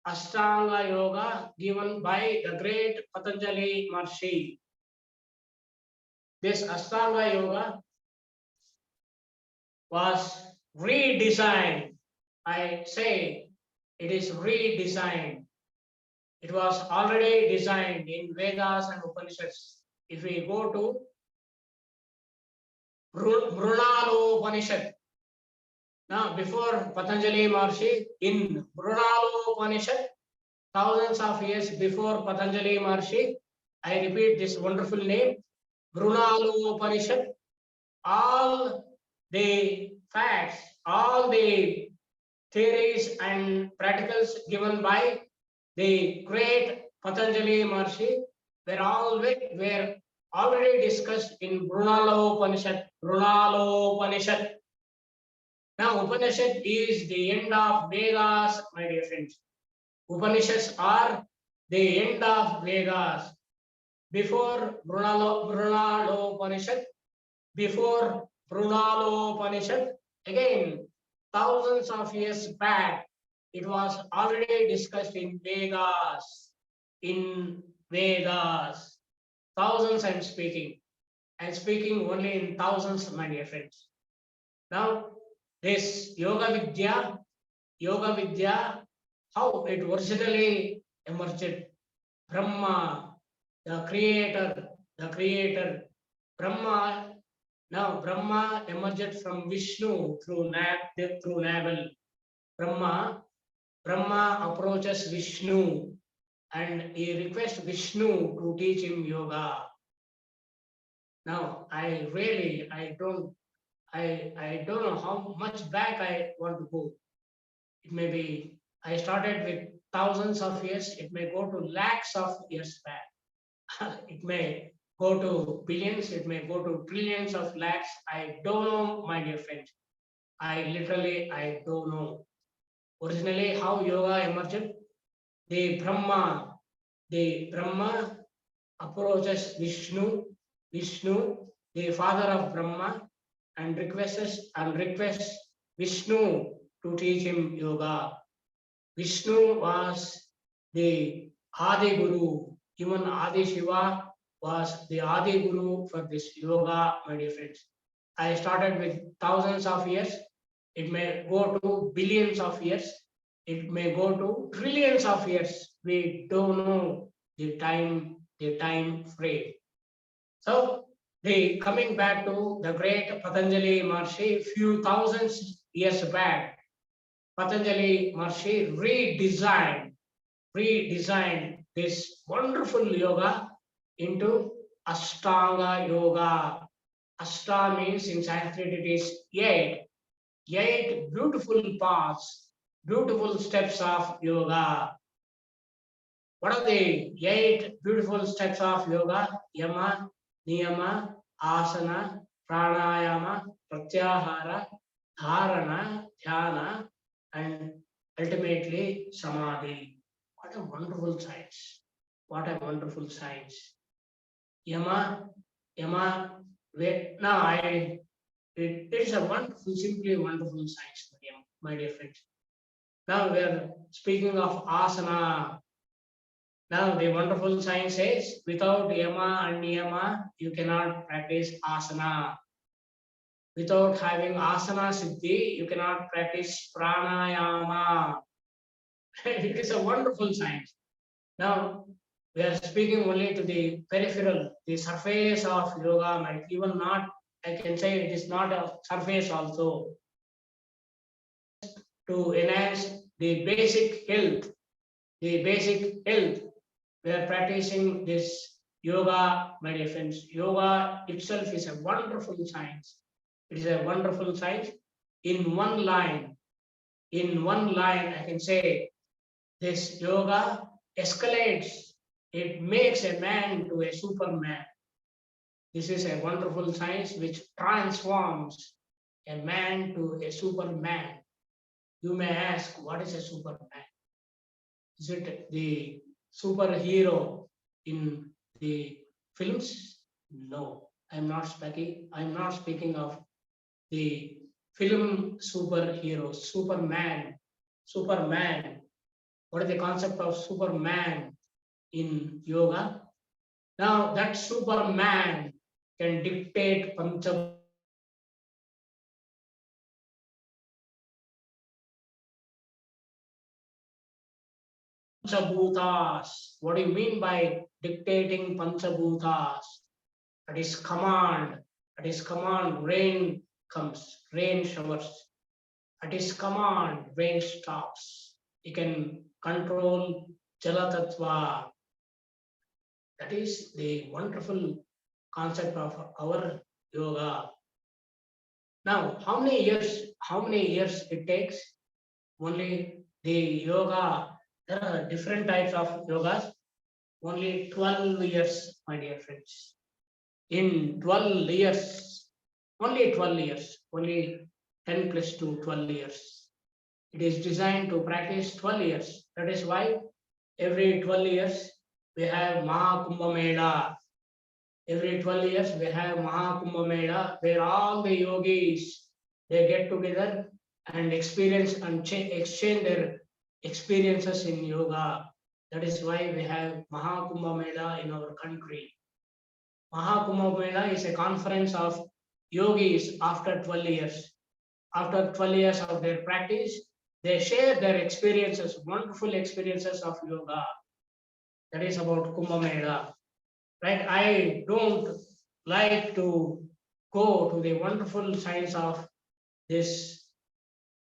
Ashtanga Yoga given by the great Patanjali Maharishi. This Ashtanga Yoga was redesigned. I say it is redesigned. It was already designed in Vedas and Upanishads. If we go to Brunalopanishad, now before Patanjali Maharishi, in Brunalopanishad, thousands of years before Patanjali Maharishi, I repeat this wonderful name, Brunalopanishad, all the facts, all the theories and practicals given by the great Patanjali Maharishi were already discussed in Brunalopanishad. Now, Upanishad is the end of Vedas, my dear friends. Upanishads are the end of Vedas. Before Brunalopanishad, again, thousands of years back, it was already discussed in Vedas. Thousands I'm speaking. I'm speaking only in thousands, my dear friends. Now, this Yoga Vidya, how it originally emerged. Brahma, the creator, Brahma. Now, Brahma emerged from Vishnu through navel. Brahma approaches Vishnu and he requests Vishnu to teach him yoga. Now, I don't know how much back I want to go. It may be, I started with thousands of years, it may go to lakhs of years back. It may go to billions, it may go to trillions of lakhs. I don't know, my dear friends. I don't know. Originally, how yoga emerged? The Brahma approaches Vishnu, the father of Brahma, and requests Vishnu to teach him yoga. Vishnu was the Adi Guru. Even Adi Shiva was the Adi Guru for this yoga, my dear friends. I started with thousands of years. It may go to billions of years. It may go to trillions of years. We don't know the time frame. So, coming back to the great Patanjali Maharishi, few thousands years back, Patanjali Maharishi redesigned this wonderful yoga into Ashtanga Yoga. Ashta means in Sanskrit it is 8 beautiful paths, beautiful steps of yoga. What are the 8 beautiful steps of yoga? Yama, Niyama, Asana, Pranayama, Pratyahara, Dharana, Dhyana, and ultimately Samadhi. What a wonderful science. What a wonderful science. Yama, Yama, wait, now it is a wonderful, simply wonderful science, my dear friends. Now we are speaking of asana. Now the wonderful science says without yama and niyama, you cannot practice asana. Without having asana siddhi, you cannot practice pranayama. It is a wonderful science. Now we are speaking only to the peripheral, the surface of yoga, might even not, I can say it is not a surface also. To enhance the basic health, we are practicing this yoga, my dear friends. Yoga itself is a wonderful science. It is a wonderful science. In one line, I can say this yoga escalates. It makes a man to a superman. This is a wonderful science which transforms a man to a superman. You may ask, what is a superman? Is it the superhero in the films? No, I'm not speaking of the film superhero, Superman. Superman. What is the concept of Superman in yoga? Now that Superman can dictate Panchabhutas. What do you mean by dictating Panchabhutas? That is command. That is command. Rain comes, rain showers. At his command, rain stops. He can control Jalatattva. That is the wonderful concept of our yoga. Now, how many years it takes? Only the yoga, there are different types of yogas. Only 12 years, my dear friends. In 12 years, only 12 years, only 10 plus 2, 12 years. It is designed to practice 12 years. That is why every 12 years we have Mahakumbha Mela. Every 12 years we have Mahakumbha Mela, where all the yogis, they get together and experience and exchange their experiences in yoga. That is why we have Mahakumbha Mela in our country. Mahakumbha Mela is a conference of yogis after 12 years. After 12 years of their practice, they share their experiences, wonderful experiences of yoga. That is about Kumbh Mela. Right? I don't like to go to the wonderful science of this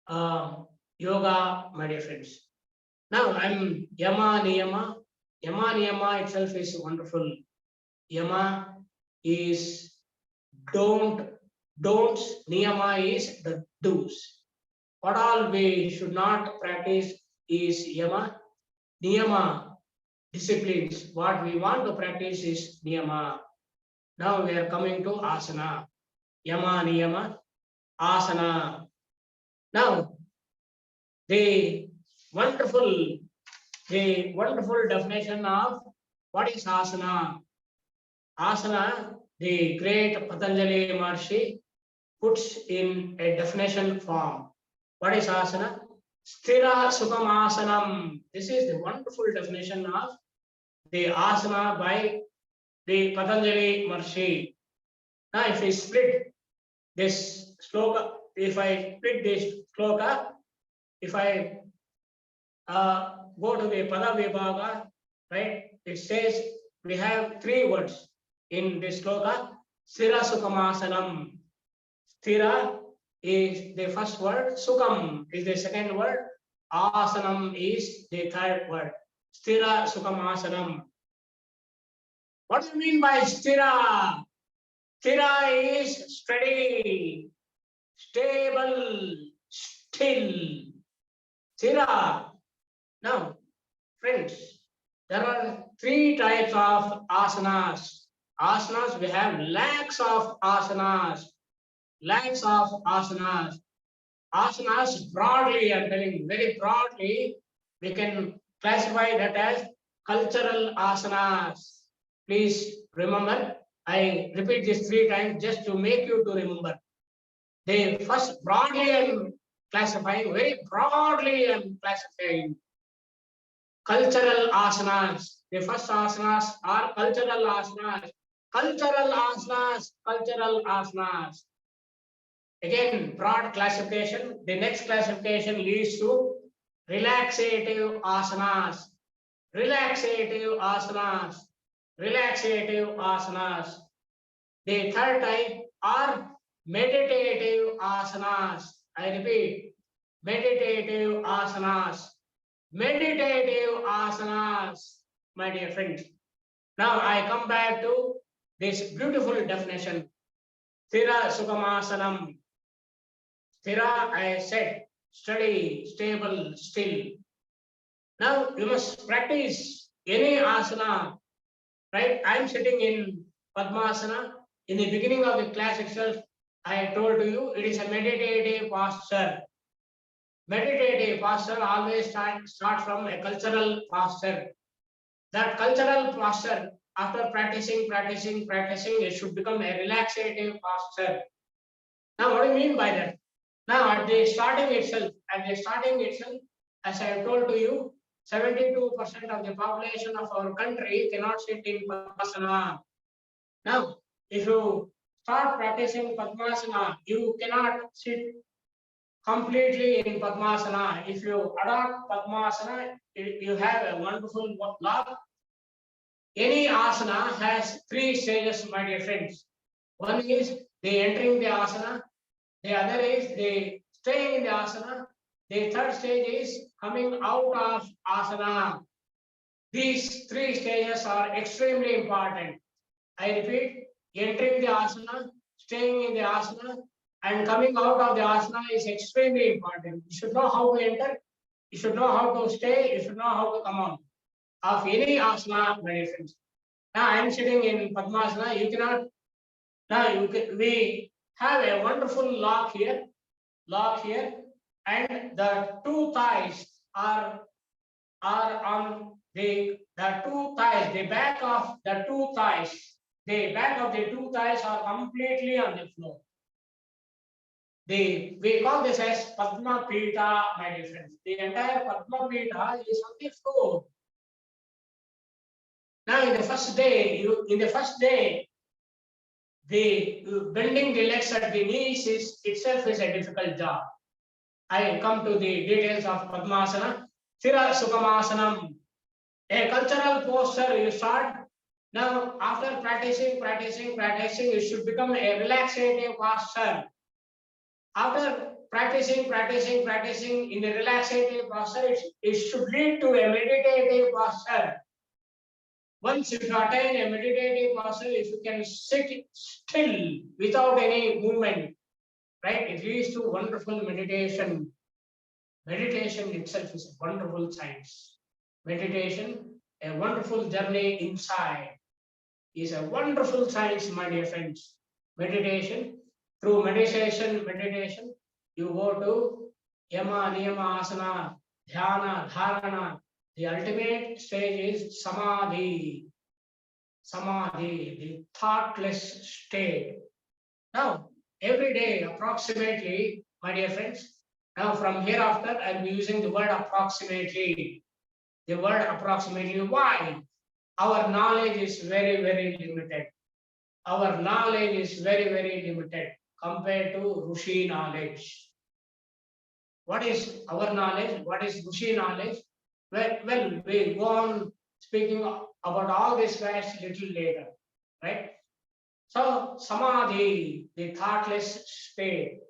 yoga, my dear friends. Now I'm Yama Niyama. Yama Niyama itself is wonderful. Yama is don'ts, Niyama is the do's. What all we should not practice is Yama. Niyama, disciplines. What we want to practice is Niyama. Now we are coming to Asana. Yama, Niyama, Asana. Now, the wonderful definition of what is Asana. Asana, the great Patanjali Maharshi puts in a definition form. What is asana? Sthira Sukham Asanam. This is the wonderful definition of the asana by the Patanjali Maharshi. Now, if we split this sloka, if I go to the Pada Vibhaga, right, it says we have 3 words in this sloka. Sthira Sukham Asanam. Sthira is the first word, Sukham is the second word, Asanam is the third word. Sthira Sukham Asanam. What do you mean by Sthira? Sthira is steady, stable, still. Sthira. Now, friends, There are three types of asanas. Asanas, we have lakhs of asanas. Lakhs of asanas. Asanas broadly, I'm telling very broadly, we can classify that as cultural asanas. Please remember, I repeat this three times just to make you to remember. They first broadly I'm classifying, very broadly I'm classifying cultural asanas. The first asanas are cultural asanas. Cultural asanas, cultural asanas. Again, broad classification. The next classification leads to relaxative asanas. Relaxative asanas. Relaxative asanas. The third type are meditative asanas. I repeat, meditative asanas. Meditative asanas, my dear friends. Now I come back to this beautiful definition. Sthira Sukamasanam. Sthira, I said, steady, stable, still. Now you must practice any asana, right? I'm sitting in Padmasana. In the beginning of the class itself, I told to you it is a meditative posture. Meditative posture always start from a cultural posture. That cultural posture, after practicing, it should become a relaxative posture. Now, what do you mean by that? Now, at the starting itself, as I have told to you, 72% of the population of our country cannot sit in Padmasana. Now, if you start practicing Padmasana, you cannot sit completely in Padmasana. If you adopt Padmasana, you have a wonderful law. Any asana has three stages, my dear friends. One is the entering the asana, the other is the staying in the asana, the third stage is coming out of asana. These three stages are extremely important. I repeat, entering the asana, staying in the asana, and coming out of the asana is extremely important. You should know how to enter, you should know how to stay, you should know how to come out of any asana, my dear friends. Now I am sitting in Padmasana. You cannot. Now you can, we have a wonderful lock here, and the two thighs are on the two thighs. The back of the two thighs. The back of the two thighs are completely on the floor. We call this as Padma Pita, my dear friends. The entire Padma Pita is on the floor. Now, in the first day, the bending the legs at the knees is itself is a difficult job. I come to the details of Padmasana. Sthira Sukamasanam. A cultural posture you start. Now, after practicing, you should become a relaxative posture. After practicing in the relaxative posture, it should lead to a meditative posture. Once you attain a meditative posture, if you can sit still without any movement, right, it leads to wonderful meditation. Meditation itself is a wonderful science. Meditation, a wonderful journey inside, is a wonderful science, my dear friends. Meditation, through meditation, you go to Yama, Niyama, Asana, Dhyana, Dharana. The ultimate stage is Samadhi. Samadhi, the thoughtless state. Now, every day, approximately, my dear friends, now from hereafter, I'll be using the word approximately. The word approximately. Why? Our knowledge is very, very limited. Our knowledge is very, very limited compared to Rushi knowledge. What is our knowledge? What is Rushi knowledge? Well, we go on speaking about all these facts little later, right? So, Samadhi, the thoughtless state.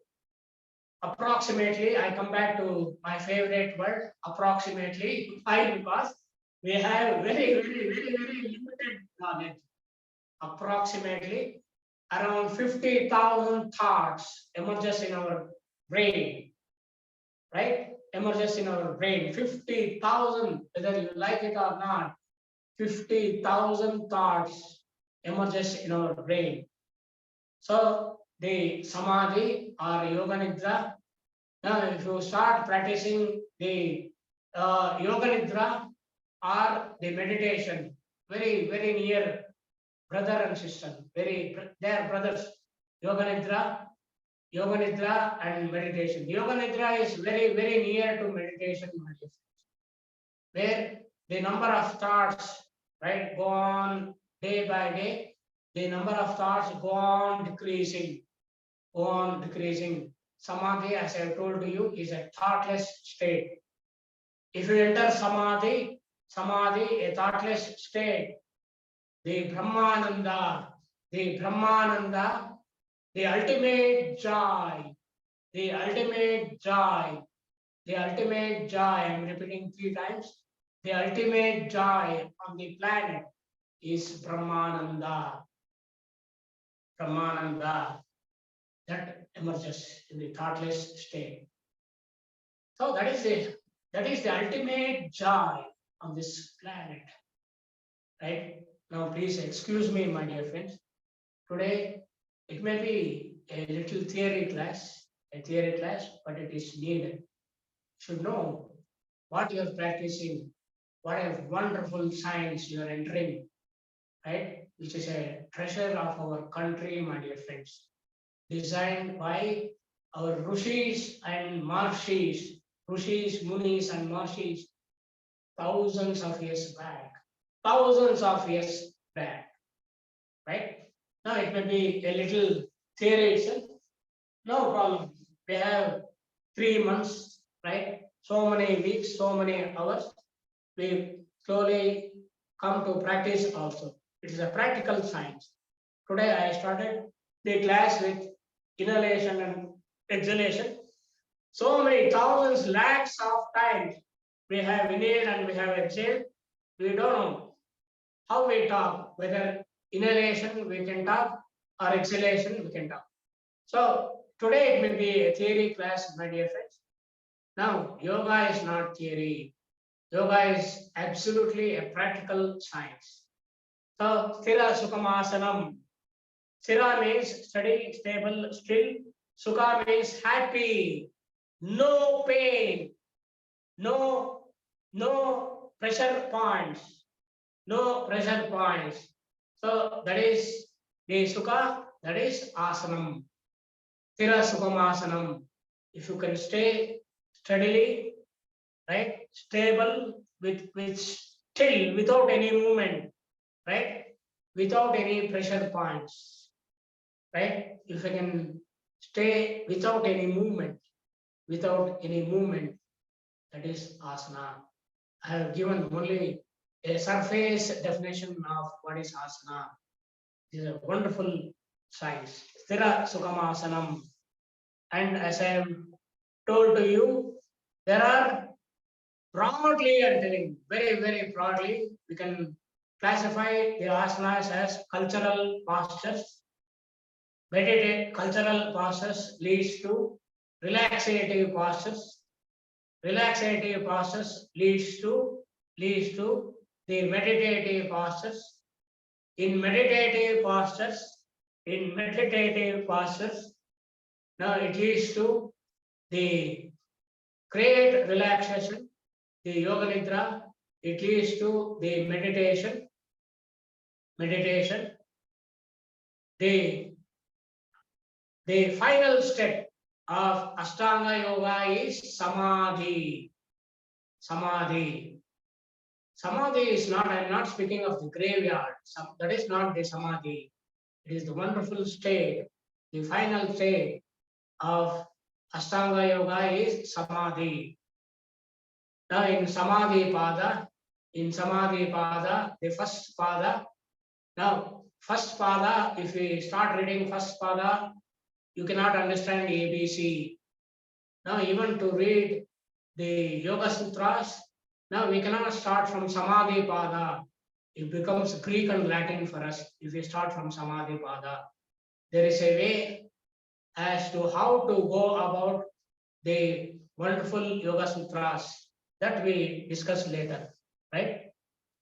Approximately, I come back to my favorite word, approximately. Why? Because we have very, very, very, very limited knowledge. Approximately around 50,000 thoughts emerges in our brain, right? Emerges in our brain. 50,000, whether you like it or not. 50,000 thoughts emerges in our brain. So the samadhi or yoga nidra. Now, if you start practicing the yoga nidra or the meditation, very near brother and sister, they are brothers. Yoga nidra and meditation. Yoga nidra is very near to meditation, where the number of thoughts, right, go on day by day. The number of thoughts go on decreasing, Samadhi, as I have told you, is a thoughtless state. If you enter samadhi, a thoughtless state, the Brahmananda, the ultimate joy, the ultimate joy, I'm repeating 3 times. The ultimate joy on the planet is Brahmananda. That emerges in the thoughtless state. So that is the ultimate joy on this planet. Right? Now please excuse me, my dear friends. Today it may be a little theory class, but it is needed. You should know what you are practicing, what a wonderful science you are entering, right? Which is a treasure of our country, my dear friends. Designed by our Rishis and Marshis, Munis and Marshis, thousands of years back, right? Now it may be a little theory itself, no problem. We have 3 months, right? So many weeks, so many hours. We slowly come to practice also. It is a practical science. Today I started the class with inhalation and exhalation. So many thousands, lakhs of times we have inhaled and we have exhaled. We don't know how we talk, whether inhalation we can talk or exhalation we can talk. So today it will be a theory class, my dear friends. Now, yoga is not theory. Yoga is absolutely a practical science. So, sthira sukhamasanam. Sthira means steady, stable, still. Sukha means happy, no pain, no pressure points, So that is the sukha, that is asanam. Sthira sukhamasanam. If you can stay steadily, right, stable, with still, without any movement, right, without any pressure points, right, if you can stay without any movement, that is asana. I have given only a surface definition of what is asana. It is a wonderful science. Sthira Sukhamasana. And as I have told to you, there are broadly, I'm telling very broadly, we can classify the asanas as cultural postures. Cultural postures leads to relaxative postures. Relaxative postures leads to the meditative postures. In meditative postures, now it leads to the great relaxation, the yoga nidra. It leads to the meditation. The final step of Ashtanga yoga is samadhi. Samadhi is not, I'm not speaking of the graveyard. That is not the samadhi. It is the wonderful state, the final state of Ashtanga yoga is samadhi. Now in samadhi pada, the first pada. Now first pada, if we start reading first pada, you cannot understand ABC. Now even to read the Yoga Sutras, now we cannot start from Samadhi Pada. It becomes Greek and Latin for us if we start from Samadhi Pada. There is a way as to how to go about the wonderful Yoga Sutras that we discuss later, right?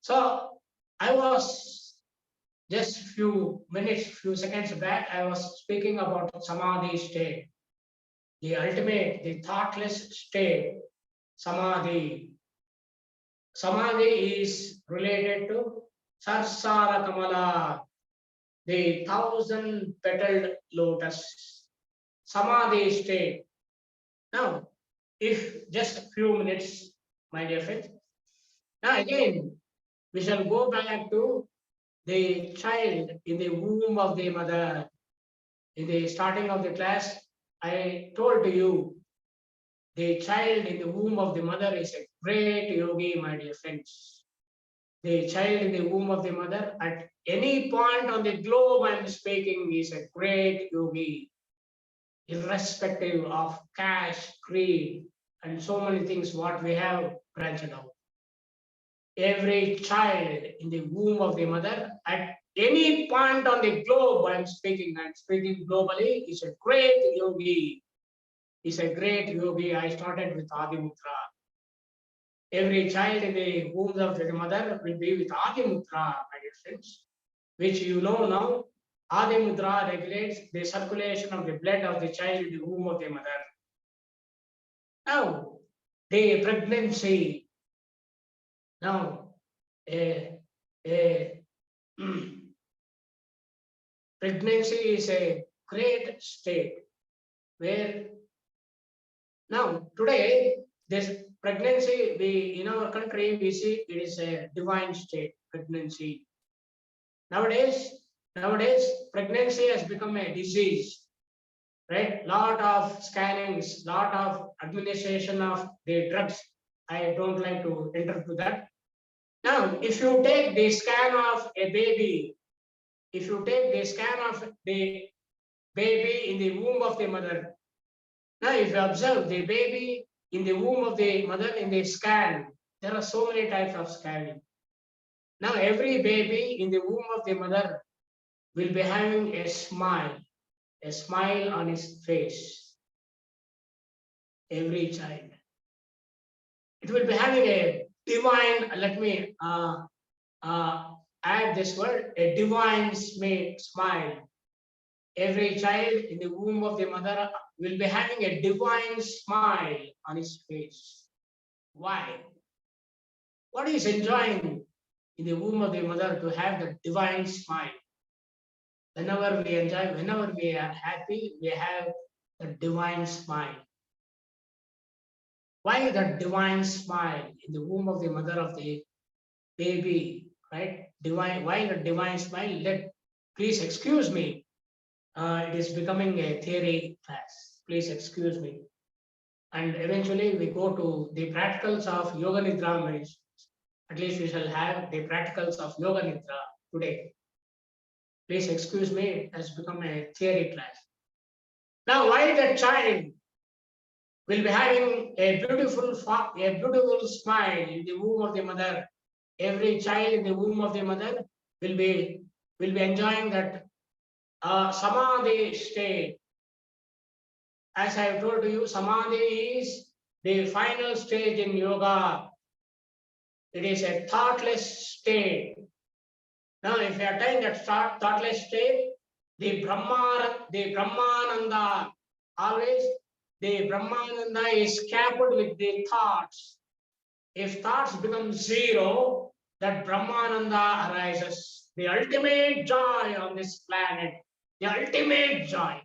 So I was just few minutes, few seconds back, I was speaking about samadhi state, the ultimate, the thoughtless state, samadhi. Samadhi is related to Sarsara Kamala, the thousand petaled lotus. Samadhi state. Now, if just a few minutes, my dear friends. Now again, we shall go back to the child in the womb of the mother. In the starting of the class, I told to you, the child in the womb of the mother is a great yogi, my dear friends. The child in the womb of the mother, at any point on the globe I'm speaking, is a great yogi, irrespective of caste, creed, and so many things what we have branched out. Every child in the womb of the mother, at any point on the globe I'm speaking globally, is a great yogi. Is a great yogi. I started with Adimutra. Every child in the womb of the mother will be with Adimutra, my dear friends, which you know now. Adimutra regulates the circulation of the blood of the child in the womb of the mother. Now, the pregnancy. Now, a pregnancy is a great state where now today this pregnancy, we in our country we see it is a divine state, pregnancy. Nowadays pregnancy has become a disease, right? Lot of scannings, lot of administration of the drugs. I don't like to enter to that. Now, if you take the scan of a baby, if you take the scan of the baby in the womb of the mother, now if you observe the baby in the womb of the mother in the scan, there are so many types of scanning. Now every baby in the womb of the mother will be having a smile on his face. Every child. It will be having a divine, let me add this word, a divine smile. Every child in the womb of the mother will be having a divine smile on his face. Why? What is enjoying in the womb of the mother to have the divine smile? Whenever we enjoy, whenever we are happy, we have the divine smile. Why the divine smile in the womb of the mother of the baby, right? Divine, why the divine smile? Please excuse me. It is becoming a theory class. Please excuse me. And eventually we go to the practicals of Yoga Nidra meditations. At least we shall have the practicals of Yoga Nidra today. Please excuse me, it has become a theory class. Now, why the child will be having a beautiful smile in the womb of the mother? Every child in the womb of the mother will be enjoying that samadhi state. As I have told you, samadhi is the final stage in yoga. It is a thoughtless state. Now, if you attain that thoughtless state, the Brahmananda, always the Brahmananda is coupled with the thoughts. If thoughts become zero, that Brahmananda arises. The ultimate joy on this planet, the ultimate joy.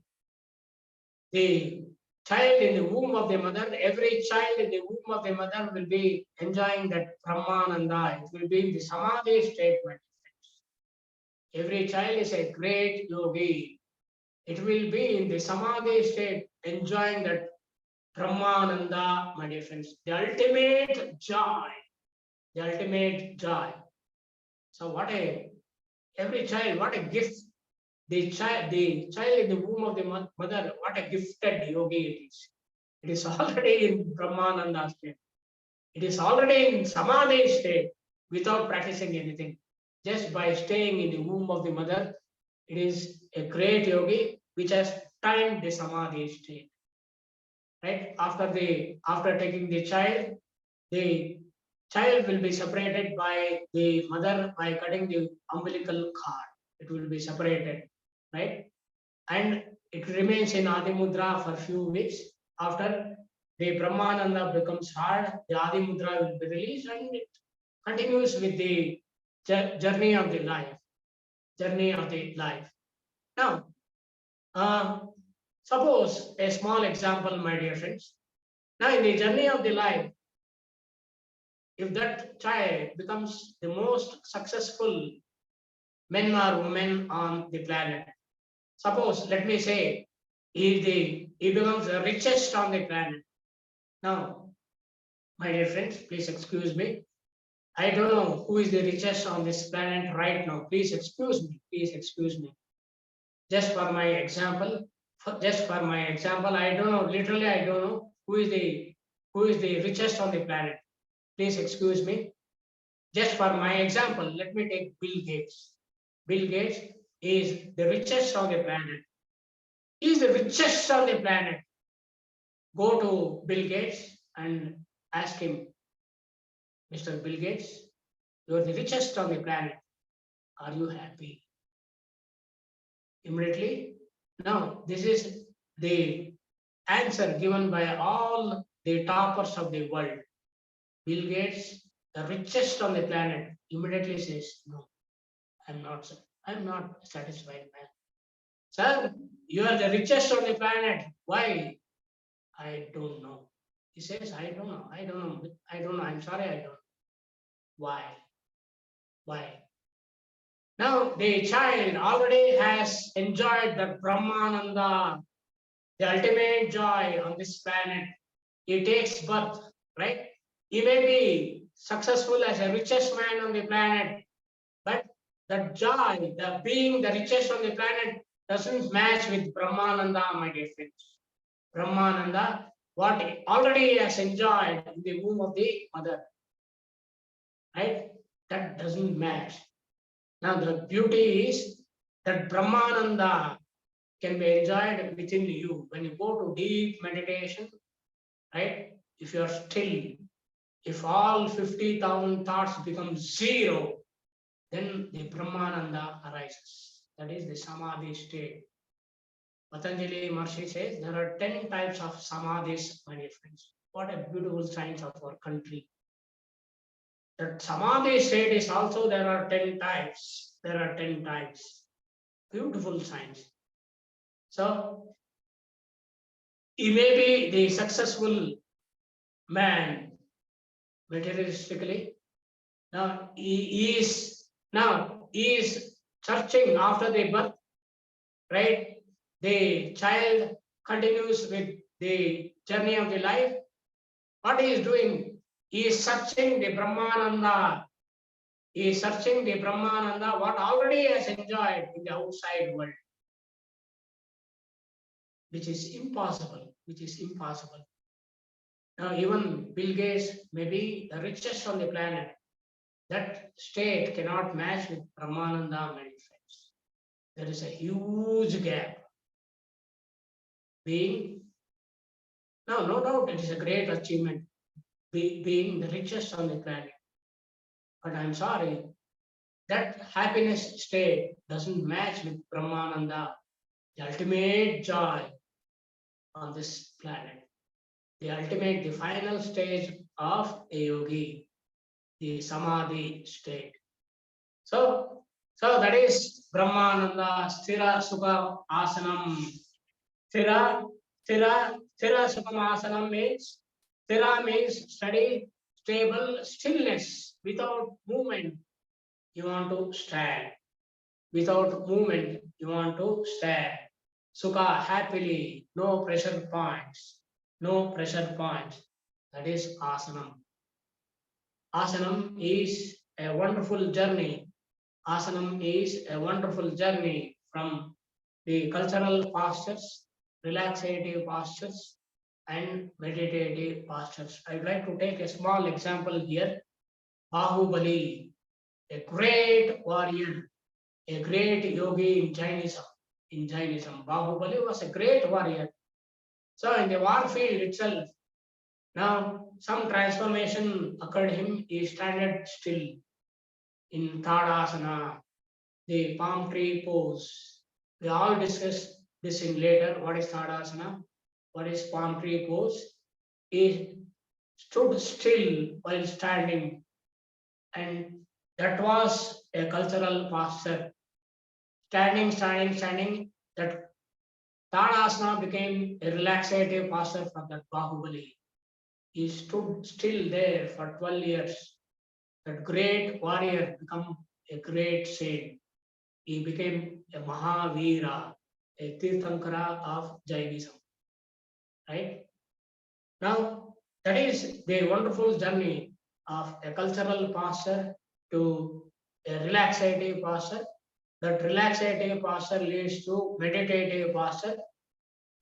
The child in the womb of the mother, every child in the womb of the mother will be enjoying that Brahmananda. It will be in the Samadhi statement. Every child is a great yogi. It will be in the Samadhi state, enjoying that Brahmananda, my dear friends. The ultimate joy. The ultimate joy. So every child, what a gift. The child in the womb of the mother, what a gifted yogi it is. It is already in Brahmananda state. It is already in Samadhi state without practicing anything. Just by staying in the womb of the mother, it is a great yogi which has timed the Samadhi state. Right? After taking the child, the child will be separated by the mother by cutting the umbilical cord. It will be separated, right? And it remains in Adi Mudra for few weeks. After the Brahmananda becomes hard, the Adi Mudra will be released and it continues with the journey of the life. Journey of the life. Now, suppose a small example, my dear friends. Now, in the journey of the life, if that child becomes the most successful men or women on the planet, suppose, let me say, he becomes the richest on the planet. Now, my dear friends, please excuse me. I don't know who is the richest on this planet right now. Please excuse me. Please excuse me. Just for my example, I don't know. Literally, I don't know who is the richest on the planet. Please excuse me. Just for my example, let me take Bill Gates. Bill Gates is the richest on the planet. He is the richest on the planet. Go to Bill Gates and ask him, Mr. Bill Gates, you are the richest on the planet. Are you happy? Immediately, now this is the answer given by all the toppers of the world. Bill Gates, the richest on the planet, immediately says, no, I'm not, sir. I'm not satisfied, man. Sir, you are the richest on the planet. Why? I don't know. He says, I don't know. I'm sorry, I don't know. Why? Why? Now the child already has enjoyed the Brahmananda, the ultimate joy on this planet. He takes birth, right? He may be successful as the richest man on the planet, but the joy, the being the richest on the planet doesn't match with Brahmananda, my dear friends. Brahmananda, what he already has enjoyed in the womb of the mother, right? That doesn't match. Now the beauty is that Brahmananda can be enjoyed within you. When you go to deep meditation, right? If you are still, if all 50,000 thoughts become zero, then the Brahmananda arises. That is the Samadhi state. Patanjali Maharshi says there are 10 types of Samadhis, my dear friends. What a beautiful science of our country. That Samadhi state is also there are 10 types. There are 10 types. Beautiful science. So, he may be the successful man materialistically. Now he is searching after the birth, right? The child continues with the journey of the life. What he is doing? He is searching the Brahmananda. He is searching the Brahmananda, what already has enjoyed in the outside world. Which is impossible. Now, even Bill Gates may be the richest on the planet. That state cannot match with Brahmananda, my friends. There is a huge gap. No doubt it is a great achievement, being the richest on the planet. But I'm sorry, that happiness state doesn't match with Brahmananda, the ultimate joy on this planet. The final stage of a yogi, the Samadhi state. So that is Brahmananda, Sthira Sukha Asanam. Sthira Sukham Asanam means, Sthira means steady, stable, stillness, without movement. You want to stand. Without movement, you want to stand. Sukha, happily, no pressure points. That is Asanam. Asanam is a wonderful journey. From the cultural postures, relaxative postures, and meditative postures. I'd like to take a small example here. Bahubali, a great warrior, a great yogi in Jainism. Bahubali was a great warrior. So in the war field itself, Now, some transformation occurred him. He standed still in Tadasana, the palm tree pose. We all discussed this in later. What is Tadasana? What is palm tree pose? He stood still while standing, and that was a cultural posture. Standing. That Tadasana became a relaxative posture for that Bahubali. He stood still there for 12 years. That great warrior became a great saint. He became a Mahavira, a Tirthankara of Jainism. Right? Now, that is the wonderful journey of a cultural posture to a relaxative posture. That relaxative posture leads to meditative posture.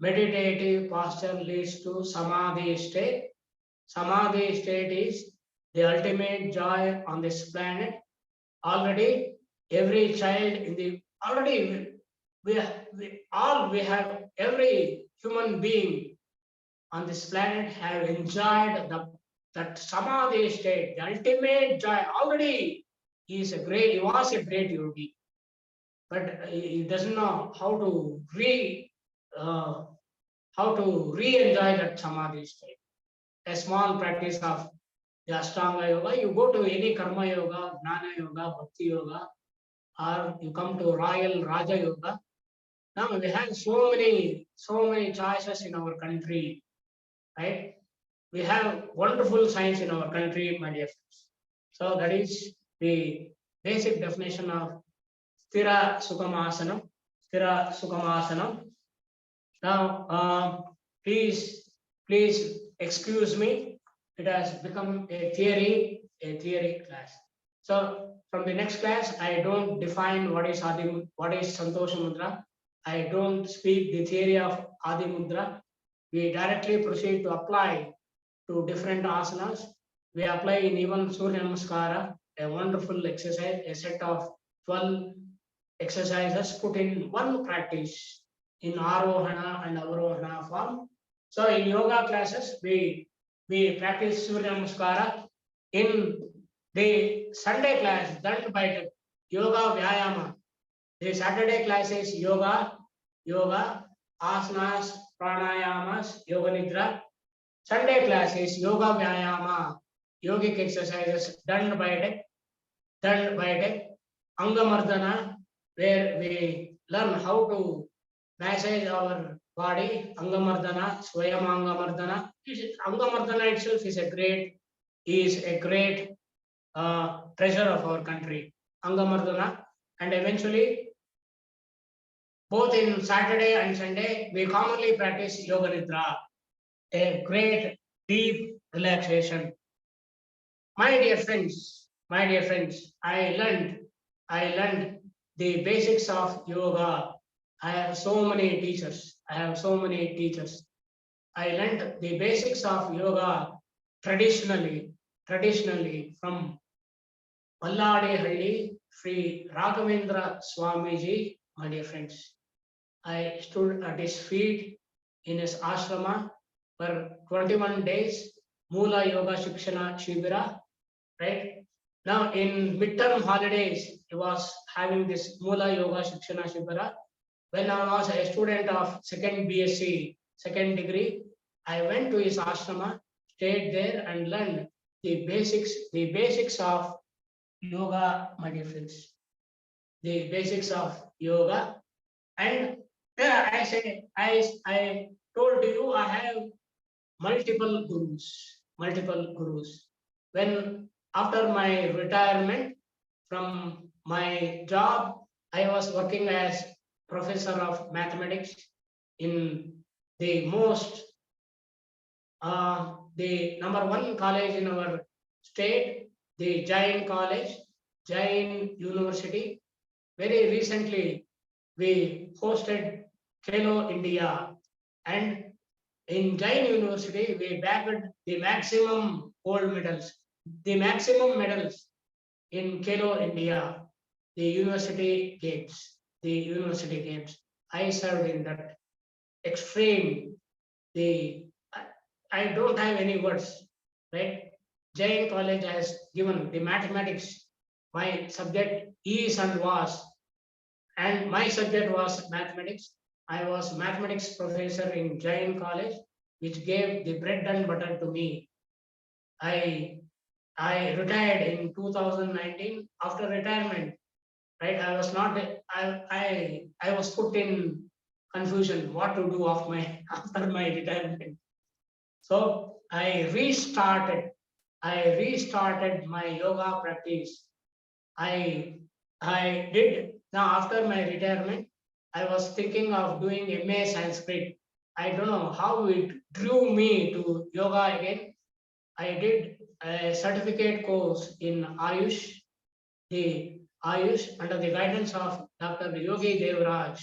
Meditative posture leads to Samadhi state. Samadhi state is the ultimate joy on this planet. Already, every child in the already we have every human being on this planet have enjoyed that Samadhi state, the ultimate joy. Already, he was a great yogi, but he doesn't know uh, how to re-enjoy that Samadhi state. A small practice of the Ashtanga Yoga. You go to any Karma Yoga, Jnana Yoga, Bhakti Yoga, or you come to Royal Raja Yoga. Now we have so many choices in our country, right? We have wonderful science in our country, my dear friends. So that is the basic definition of Sthira Sukhamasana. Sthira Sukhamasana. Now, please excuse me. It has become a theory class. So from the next class, I don't define what is Santosha Mudra. I don't speak the theory of Adi Mudra. We directly proceed to apply to different asanas. We apply in even Surya Namaskara, a wonderful exercise, a set of 12 exercises put in one practice in Arohana and Avarohana form. So in yoga classes, we practice Surya Namaskara. In the Sunday class, done by Yoga Vyayama. The Saturday class is yoga, asanas, pranayamas, yoga nidra. Sunday class is yoga vyayama, yogic exercises done by Angamardana, where we learn how to massage our body. Angamardana, Swayam Angamardana. Angamardana itself is a great treasure of our country. Angamardana, and eventually both in Saturday and Sunday, we commonly practice Yoga Nidra, a great deep relaxation. My dear friends, I learned the basics of yoga. I have so many teachers. I learned the basics of yoga traditionally from Palladi Sri Raghavendra Swamiji, my dear friends. I stood at his feet in his ashrama for 21 days, Mula Yoga Shikshana Shibira, right? Now in midterm holidays, he was having this Mula Yoga Shikshana Shibira. When I was a student of second BSc, second degree, I went to his ashrama, stayed there and learned the basics of yoga, my dear friends. The basics of yoga. And yeah, I told you I have multiple gurus. When after my retirement from my job, I was working as professor of mathematics in the the number one college in our state, the Jain College, Jain University. Very recently, we hosted Khelo India, and in Jain University, we bagged the maximum gold medals, the maximum medals in Khelo India, the university games. I served in that extreme, the I don't have any words, right? Jain College has given the mathematics. My subject is and was, and my subject was mathematics. I was mathematics professor in Jain College, which gave the bread and butter to me. I I retired in 2019. After retirement, right, I was not I was put in confusion what to do of my after my retirement. So I restarted my yoga practice. I i did. Now after my retirement, I was thinking of doing MA Sanskrit. I don't know how it drew me to yoga again. I did a certificate course in Ayush under the guidance of Dr. Yogi Devraj.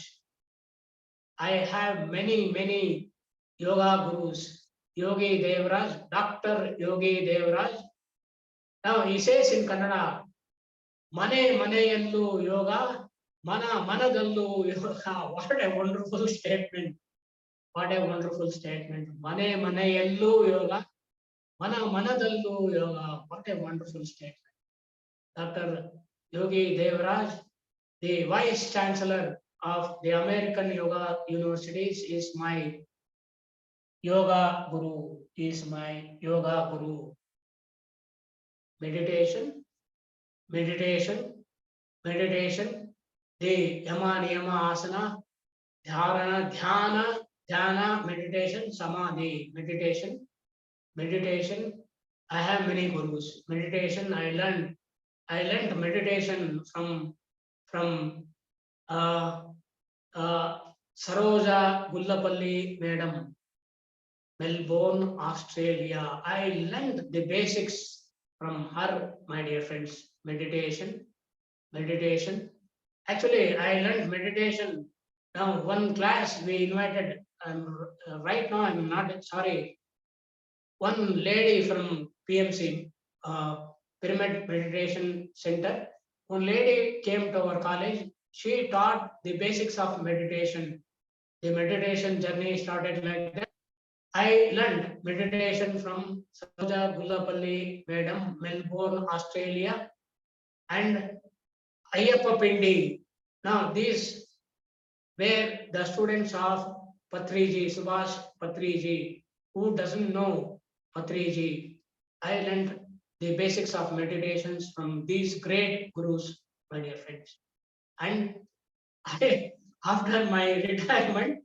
I have many yoga gurus. Yogi Devraj, Dr. Yogi Devraj. Now he says in Kannada, Mane Maneyallu Yoga, Mana Manadallu Yoga. What a wonderful statement. What a wonderful statement. Mane Maneyallu Yoga, Mana Manadallu Yoga. What a wonderful statement. Dr. Yogi Devraj, the Vice Chancellor of the American Yoga Universities, is my yoga guru. Is my yoga guru. Meditation, meditation, meditation. The Yama Niyama Asana, Dharana, Dhyana, meditation, Samadhi, meditation, meditation. I have many gurus. Meditation, I learned meditation from uh, uh, Saroja Gullapalli Madam, Melbourne, Australia. I learned the basics from her, my dear friends. Meditation, meditation. Actually, I learned meditation. Now, one class we invited. Right now, I'm not sorry. One lady from PMC, Pyramid Meditation Center. One lady came to our college. She taught the basics of meditation. The meditation journey started like that. I learned meditation from Saroja Gullapalli Madam, Melbourne, Australia, and Ayyappa Pindi. Now, these were the students of Patriji, Subhash Patriji. Who doesn't know Patriji? I learned the basics of meditations from these great gurus, my dear friends. And I, after my retirement,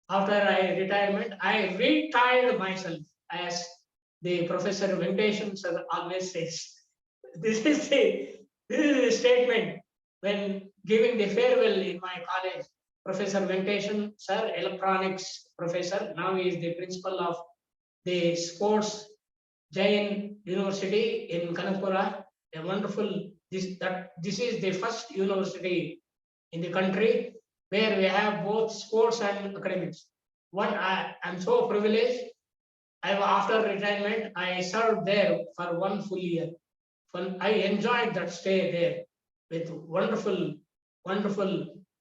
I retired myself, as the Professor Venkatesham sir always says. This is the this is the statement when giving the farewell in my college. Professor Venkatesham sir, electronics professor, now he is the principal of the sports Jain University in Kanakpura. A wonderful this is the first university in the country where we have both sports and academics. I am so privileged. After retirement, I served there for 1 full year. I enjoyed that stay there with wonderful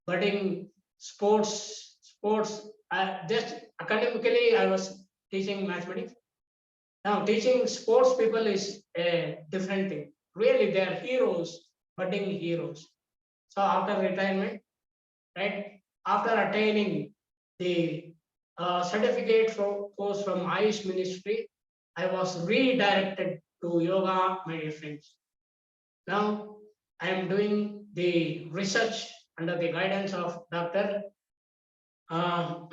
budding sports. Just academically, I was teaching mathematics. Now, teaching sports people is a different thing. Really, they are heroes, budding heroes. So after retirement, right, after attaining the certificate course from Ayush Ministry, I was redirected to yoga, my dear friends. Now I am doing the research under the guidance of Dr. Uh,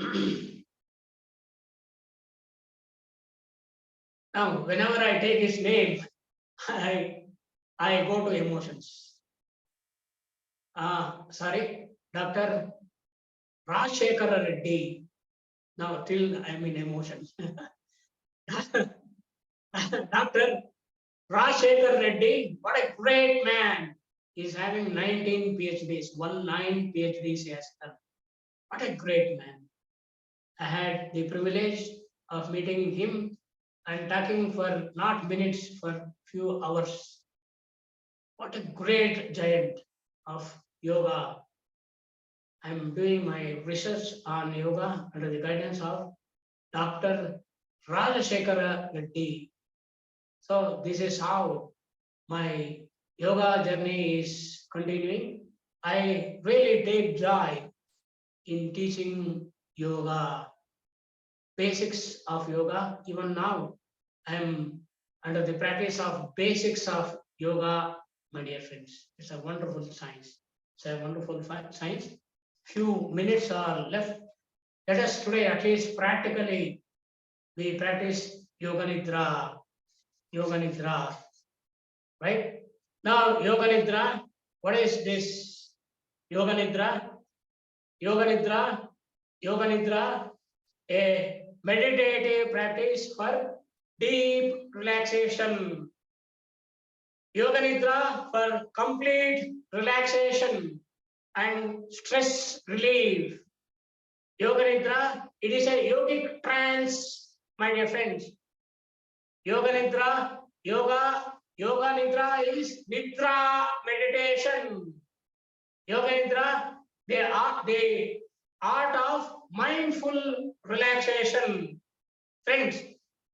now, whenever I take his name, I I go to emotions. Sorry, Dr. Rajshekara Reddy. Now, till I'm in emotions. Dr. Rajshekar Reddy, what a great man. He's having 19 PhDs, 19 PhDs he has done. What a great man. I had the privilege of meeting him and talking for not minutes, for few hours. What a great giant of yoga. I'm doing my research on yoga under the guidance of Dr. Rajashekara Reddy. So this is how my yoga journey is continuing. I really take joy in teaching yoga, basics of yoga. Even now, I am under the practice of basics of yoga, my dear friends. It's a wonderful science. It's a wonderful science. Few minutes are left. Let us today at least practically we practice yoga nidra, right? Now yoga nidra, what is this yoga nidra? Yoga nidra, yoga nidra, a meditative practice for deep relaxation. Yoga nidra for complete relaxation and stress relief. Yoga nidra, it is a yogic trance, my dear friends. Yoga nidra, yoga nidra is nidra meditation. Yoga nidra, the art of mindful relaxation. Friends,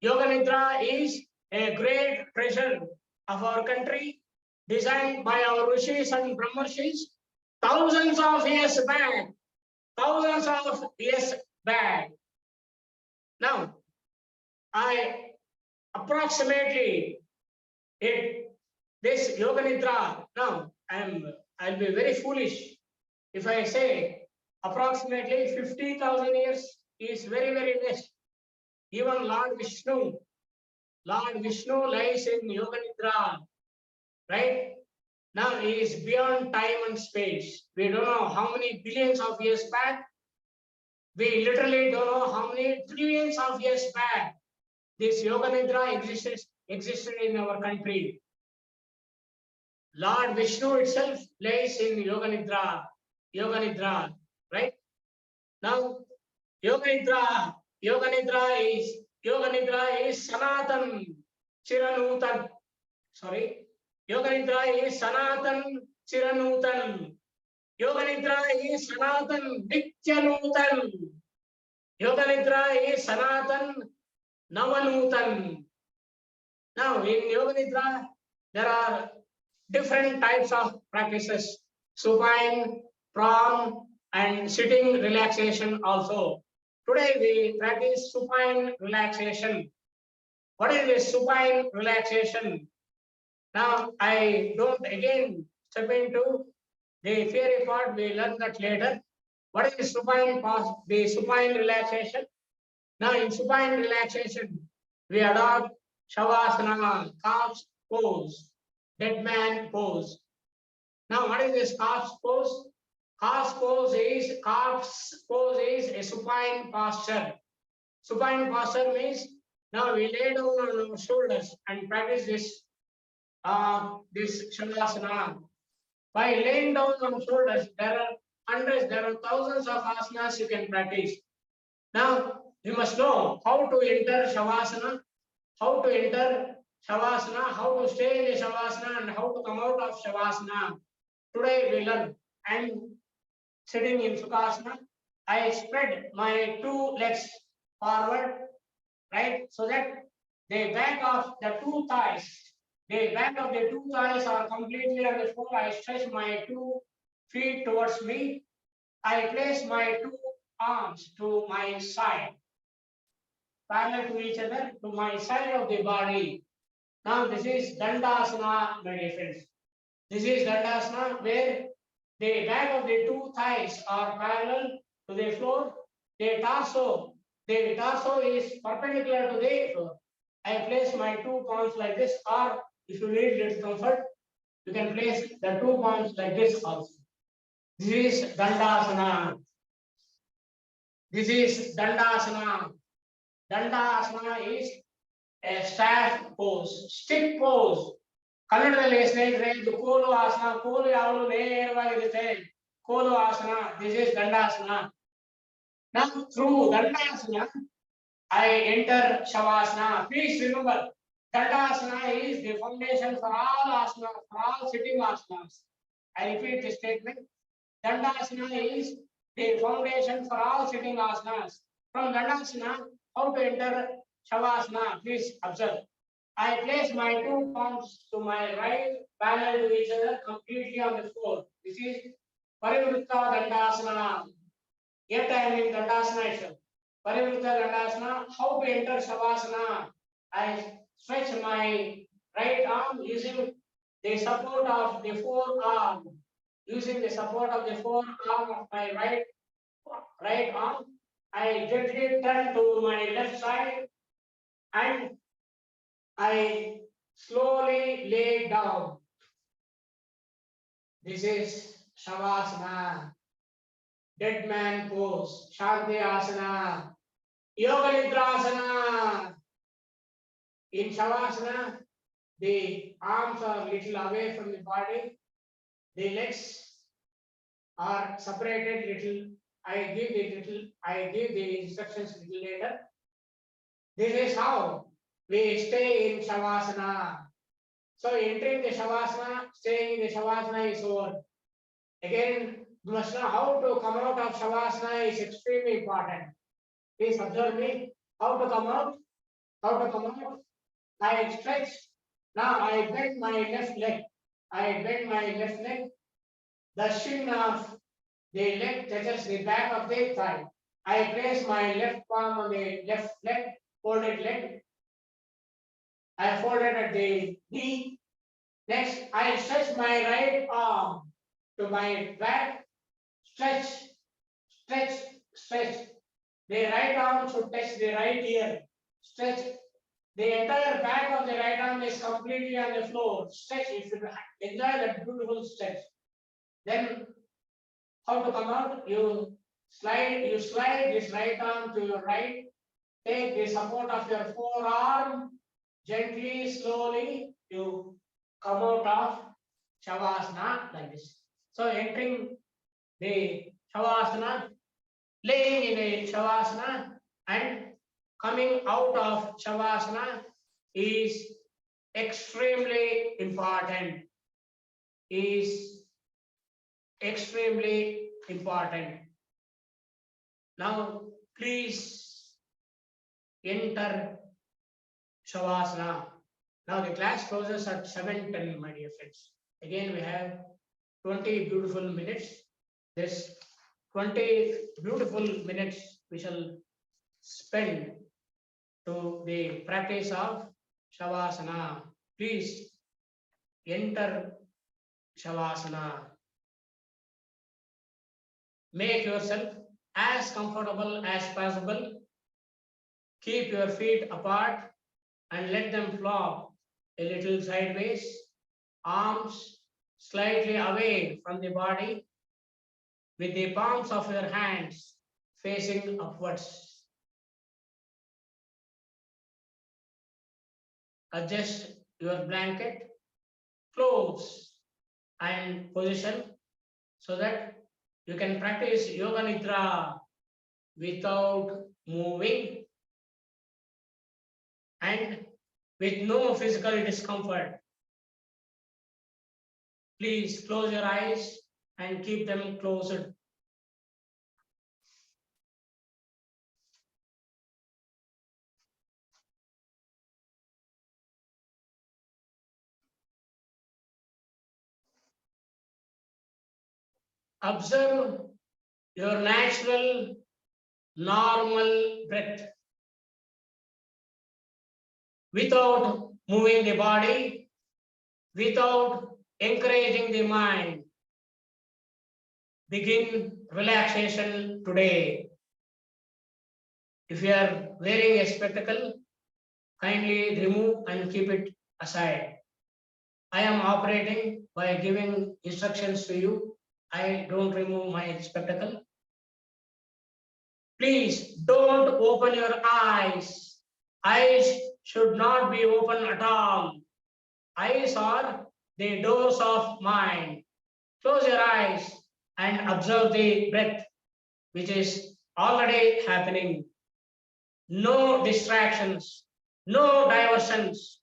yoga nidra is a great treasure of our country, designed by our rishis and brahmarshis thousands of years back. Thousands of years back. Now, I approximately it this yoga nidra. Now, I'll be very foolish if I say approximately 50,000 years is very, very less. Even Lord Vishnu lies in yoga nidra, right? Now he is beyond time and space. We don't know how many billions of years back. We literally don't know how many trillions of years back this yoga nidra existed in our country. Lord Vishnu itself lays in yoga nidra, right? Now, yoga nidra is sanatan, chiranutan. Sorry, yoga nidra is sanatan, chiranutan. Yoga nidra is sanatan, nityanutan. Yoga nidra is sanatan, navanutan. Now, in yoga nidra, there are different types of practices: supine, pram, and sitting relaxation also. Today we practice supine relaxation. What is this supine relaxation? Now I don't again step into the theory part, we learn that later. What is the supine relaxation? Now in supine relaxation, we adopt shavasana, calf pose, dead man pose. Now, what is this calf pose? Calf pose is a supine posture. Supine posture means now we lay down on our shoulders and practice this shavasana. By laying down on shoulders, there are hundreds, there are thousands of asanas you can practice. Now, you must know how to enter shavasana, how to enter shavasana, how to stay in the shavasana, and how to come out of shavasana. Today we learn. I'm sitting in sukhasana. I spread my two legs forward, right, so that the back of the two thighs are completely on the floor. I stretch my two feet towards me. I place my two arms to my side, parallel to each other, to my side of the body. Now this is Dandasana, my dear friends. This is Dandasana where the back of the two thighs are parallel to the floor. The torso is perpendicular to the floor. I place my two palms like this, or if you need little comfort, you can place the two palms like this also. This is Dandasana. This is Dandasana. Dandasana is a staff pose, stick pose. ಕನ್ನಡದಲ್ಲಿ ಸ್ನೇಹಿತರೆ ಇದು ಕೋಲು ಆಸನ. ಕೋಲು ಯಾವಾಗಲೂ ನೇರವಾಗಿರುತ್ತೆ. ಕೋಲು ಆಸನ. This is Dandasana. Now through Dandasana, I enter Shavasana. Please remember, Dandasana is the foundation for all asanas, for all sitting asanas. I repeat this statement. Dandasana is the foundation for all sitting asanas. From Dandasana, how to enter Shavasana. Please observe. I place my two palms to my right, parallel to each other, completely on the floor. This is Parivritta Dandasana. Yet I am in Dandasana itself. Parivritta Dandasana. How to enter Shavasana? I stretch my right arm using the support of the forearm. Using the support of the forearm of my right arm, I gently turn to my left side and I slowly lay down. This is Shavasana, dead man pose, Shanti Asana, Yoga Nidrasana. In Shavasana, the arms are little away from the body, the legs are separated little. I give the instructions little later. This is how we stay in Shavasana. So entering the Shavasana, staying in the Shavasana is over. Again, you must know how to come out of Shavasana is extremely important. Please observe me. How to come out? How to come out? I stretch. Now I bend my left leg. I bend my left leg. The shin of the leg touches the back of the thigh. I place my left palm on the left leg, folded leg. I folded at the knee. Next, I stretch my right arm to my back. Stretch, stretch, stretch. The right arm should touch the right ear. Stretch. The entire back of the right arm is completely on the floor. Stretch. You should enjoy that beautiful stretch. Then, how to come out? You slide this right arm to your right. Take the support of your forearm. Gently, slowly, you come out of Shavasana like this. So entering the Shavasana, laying in a Shavasana and coming out of Shavasana is extremely important. Is extremely important. Now, please enter Shavasana. Now the class closes at 7:10, my dear friends. Again, we have 20 beautiful minutes. This 20 beautiful minutes we shall spend to the practice of Shavasana. Please enter Shavasana. Make yourself as comfortable as possible. Keep your feet apart and let them flop a little sideways, arms slightly away from the body, with the palms of your hands facing upwards. Adjust your blanket close and position so that you can practice Yoga Nidra without moving and with no physical discomfort. Please close your eyes and keep them closed. Observe your natural, normal breath without moving the body, without encouraging the mind. Begin relaxation today. If you are wearing a spectacle, kindly remove and keep it aside. I am operating by giving instructions to you. I don't remove my spectacle. Please don't open your eyes. Eyes should not be open at all. Eyes are the doors of mind. Close your eyes and observe the breath, which is already happening. No distractions, no diversions,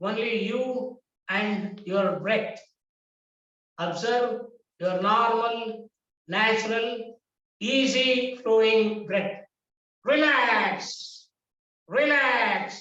only you and your breath. Observe your normal, natural, easy flowing breath. Relax, relax,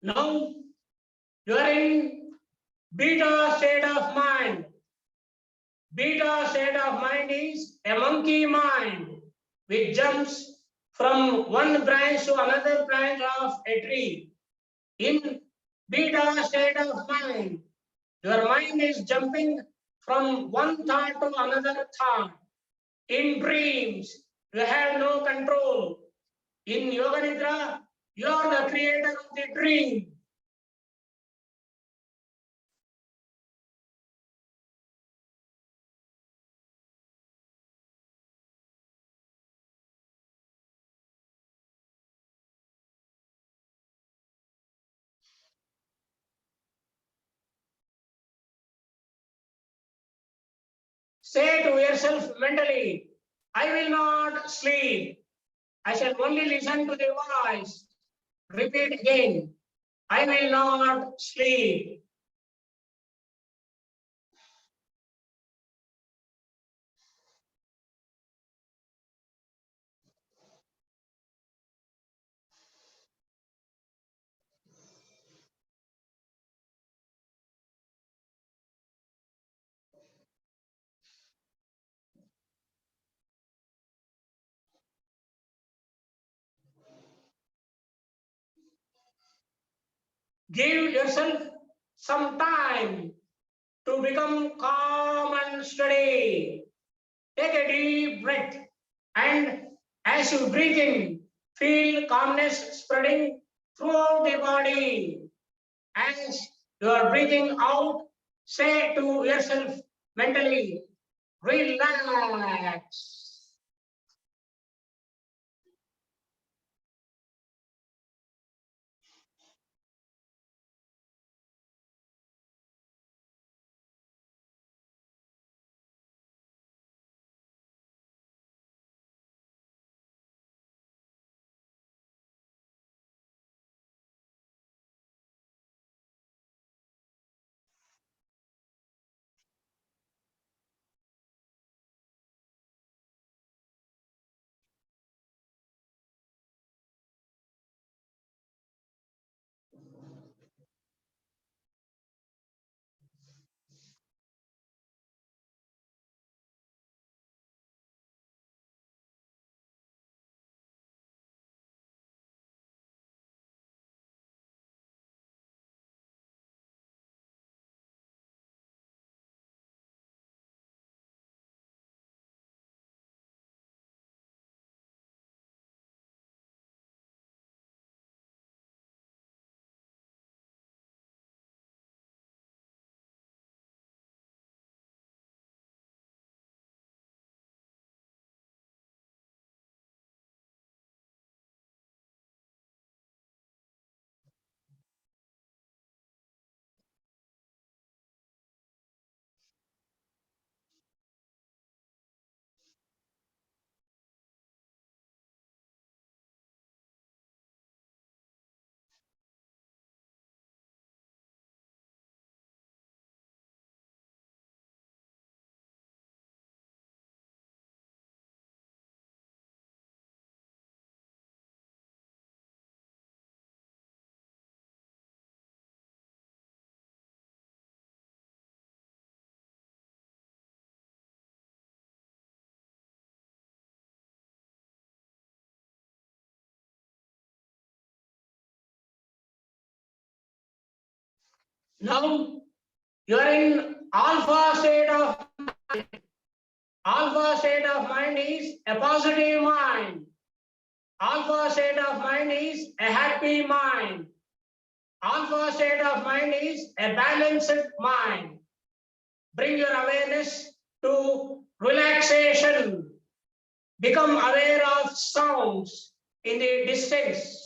Now you are in beta state of mind. Beta state of mind is a monkey mind which jumps from one branch to another branch of a tree. In beta state of mind, your mind is jumping from one thought to another thought. In dreams, you have no control. In Yoga Nidra, you are the creator of the dream. Say to yourself mentally, I will not sleep. I shall only listen to the voice. Repeat again, I will not sleep. Give yourself some time to become calm and steady. Take a deep breath, and as you breathe in, feel calmness spreading throughout the body. As you are breathing out, say to yourself mentally, relax. Now you are in alpha state of mind. Alpha state of mind is a positive mind. Alpha state of mind is a happy mind. Alpha state of mind is a balanced mind. Bring your awareness to relaxation. Become aware of sounds in the distance.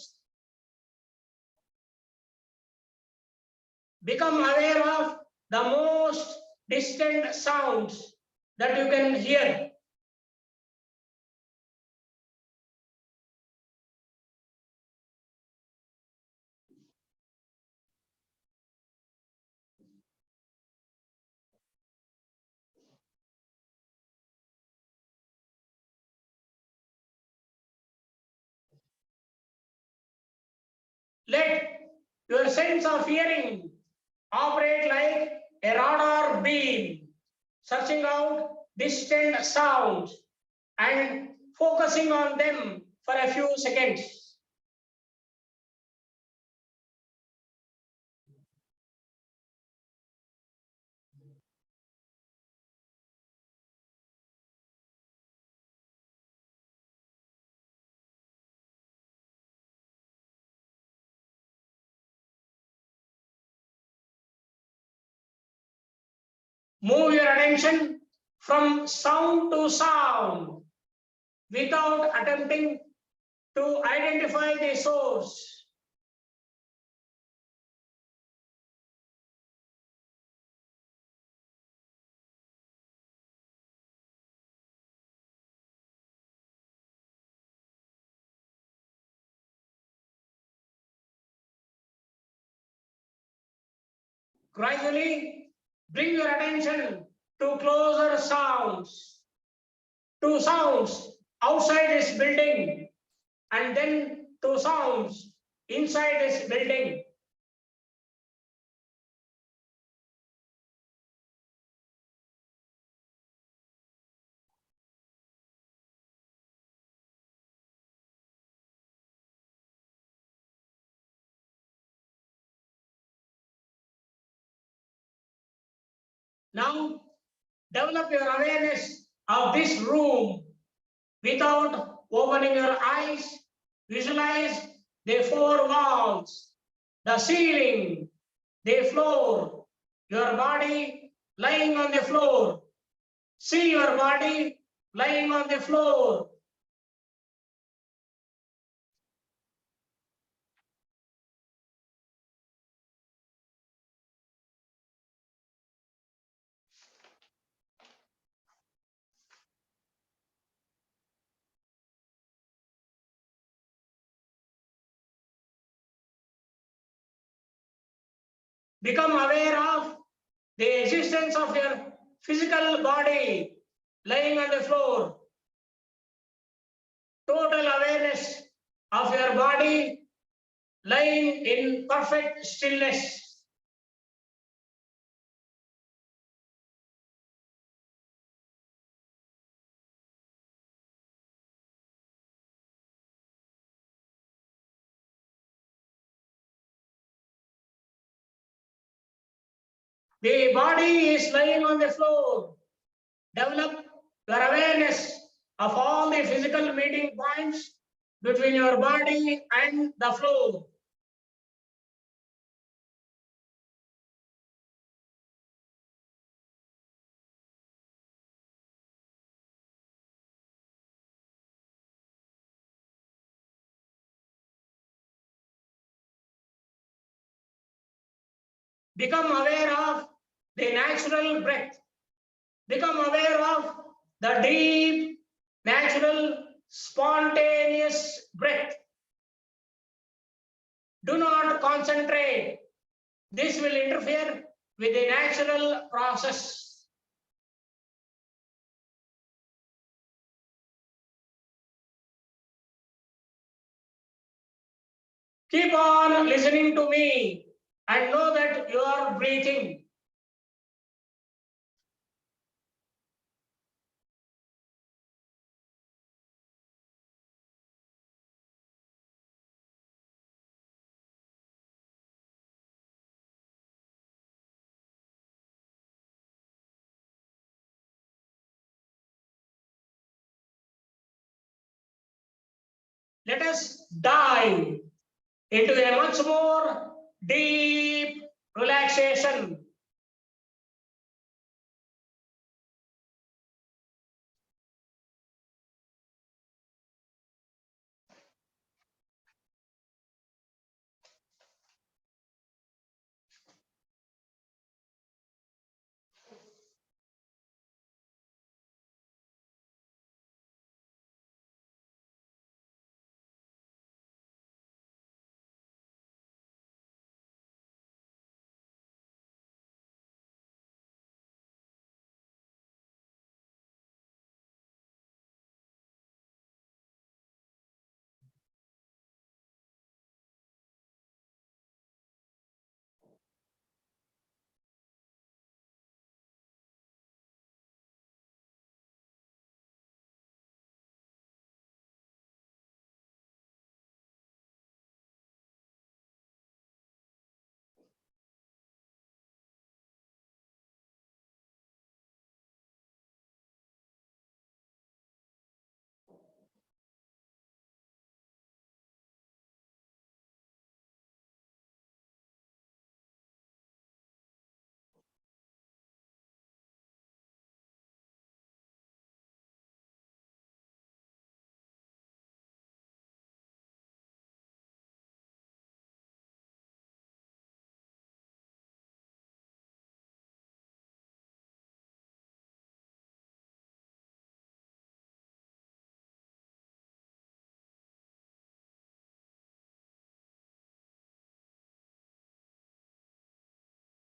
Become aware of the most distant sounds that you can hear. Let Your sense of hearing operate like a radar beam, searching out distant sounds and focusing on them for a few seconds. Move your attention from sound to sound without attempting to identify the source. Gradually, bring your attention to closer sounds, to sounds outside this building, and then to sounds inside this building. Now, develop your awareness of this room without opening your eyes. Visualize the four walls, the ceiling, the floor, your body lying on the floor. See your body lying on the floor. Become aware of the existence of your physical body lying on the floor. Total awareness of your body lying in perfect stillness. The body is lying on the floor. Develop your awareness of all the physical meeting points between your body and the floor. Become aware of the natural breath. Become aware of the deep, natural, spontaneous breath. Do not concentrate. This will interfere with the natural process. Keep on listening to me and know that you are breathing. Let us dive into a much more deep relaxation.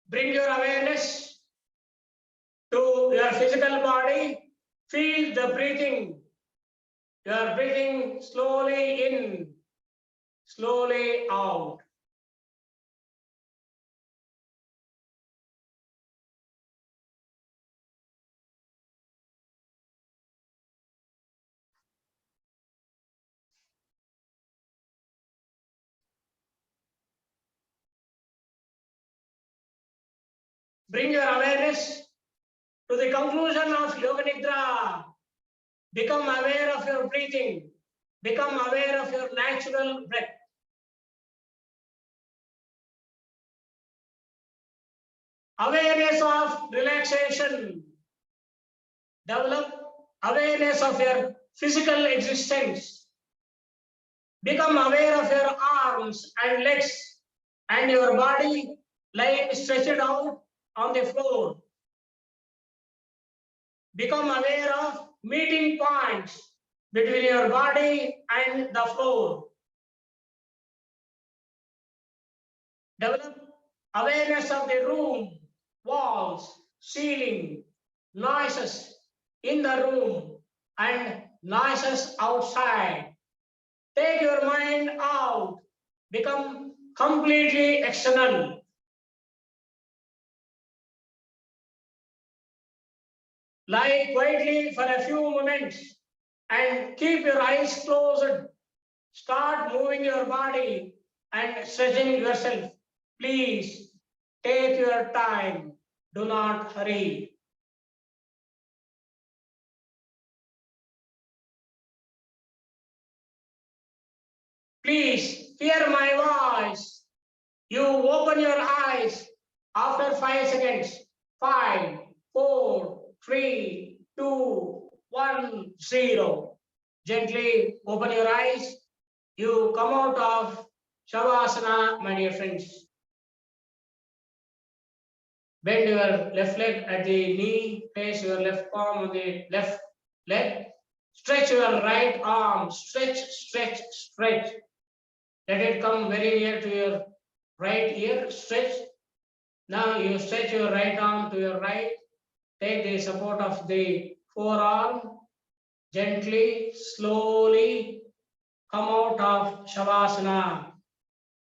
Bring your awareness to your physical body. Feel the breathing. You are breathing slowly in, slowly out. Bring your awareness to the conclusion of Yoga Nidra. Become aware of your breathing. Become aware of your natural breath. Awareness of relaxation. Develop awareness of your physical existence. Become aware of your arms and legs and your body lying stretched out on the floor. Become aware of meeting points between your body and the floor. Develop awareness of the room, walls, ceiling, noises in the room and noises outside. Take your mind out. Become completely external. Lie quietly for a few moments and keep your eyes closed. Start moving your body and stretching yourself. Please take your time. Do not hurry. Please hear my voice. You open your eyes after 5 seconds. 5, 4, 3, 2, 1, 0. Gently open your eyes. You come out of Shavasana, my dear friends. Bend your left leg at the knee. Place your left palm on the left leg. Stretch your right arm. Stretch, stretch, stretch. Let it come very near to your right ear. Stretch. Now you stretch your right arm to your right. Take the support of the forearm. Gently, slowly come out of Shavasana.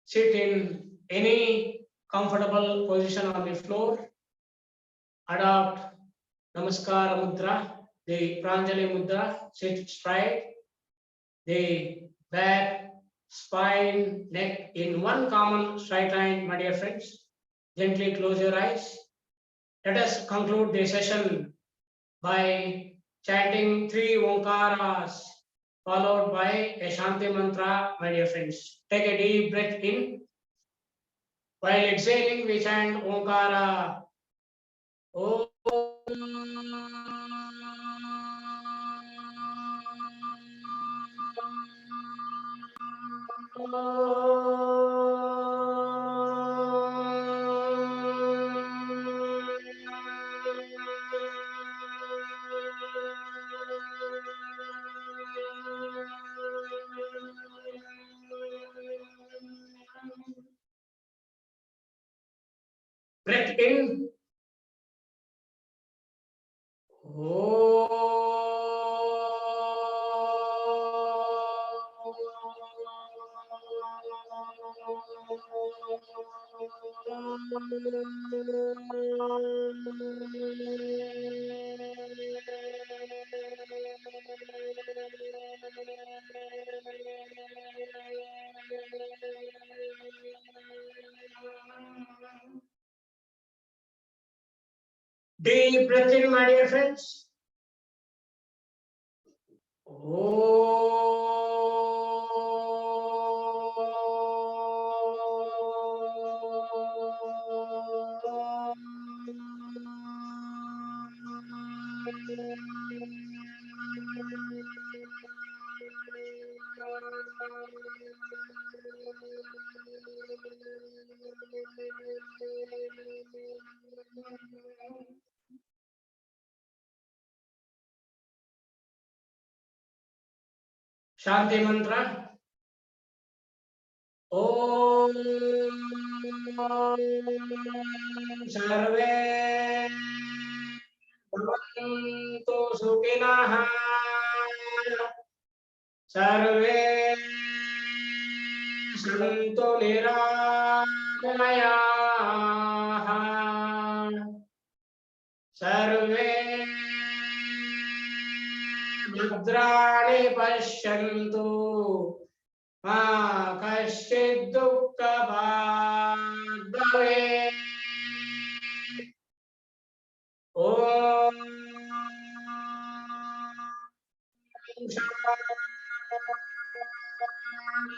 Sit in any comfortable position on the floor. Adopt namaskara mudra, the Pranjali mudra. Sit straight. The back, spine, neck in one common straight line, my dear friends. Gently close your eyes. Let us conclude the session by chanting 3 Omkaras, followed by a Shanti mantra, my dear friends. Take a deep breath in. While exhaling, we chant Omkara. Om. Breath in. Deep breath in, my dear friends. Shanti mantra. Om सर्वे भवन्तु सुखिनः सर्वे सन्तु निरामयाः सर्वे भद्राणि पश्यन्तु मा कश्चित् दुःखभाग् भवेत् ॐ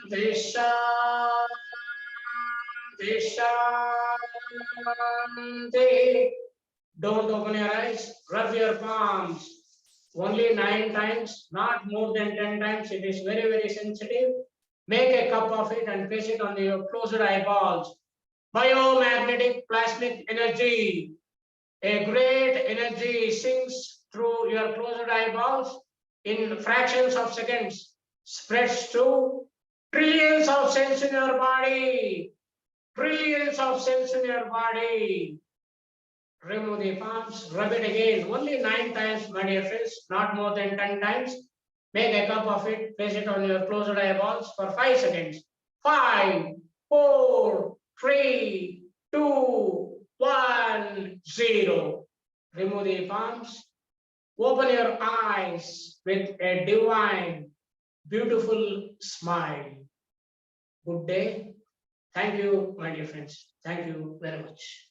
शान्ति शान्ति शान्ति. Don't open your eyes, rub your palms. Only 9 times, not more than 10 times. It is very, very sensitive. Make a cup of it and place it on your closed eyeballs. Biomagnetic plasmic energy. A great energy sinks through your closed eyeballs in fractions of seconds, spreads to trillions of cells in your body. Trillions of cells in your body. Remove the palms, rub it again, only 9 times, my dear friends, not more than 10 times. Make a cup of it, place it on your closed eyeballs for 5 seconds. 5, 4, 3, 2, 1, 0. Remove the palms. Open your eyes with a divine, beautiful smile. Good day. Thank you, my dear friends. Thank you very much.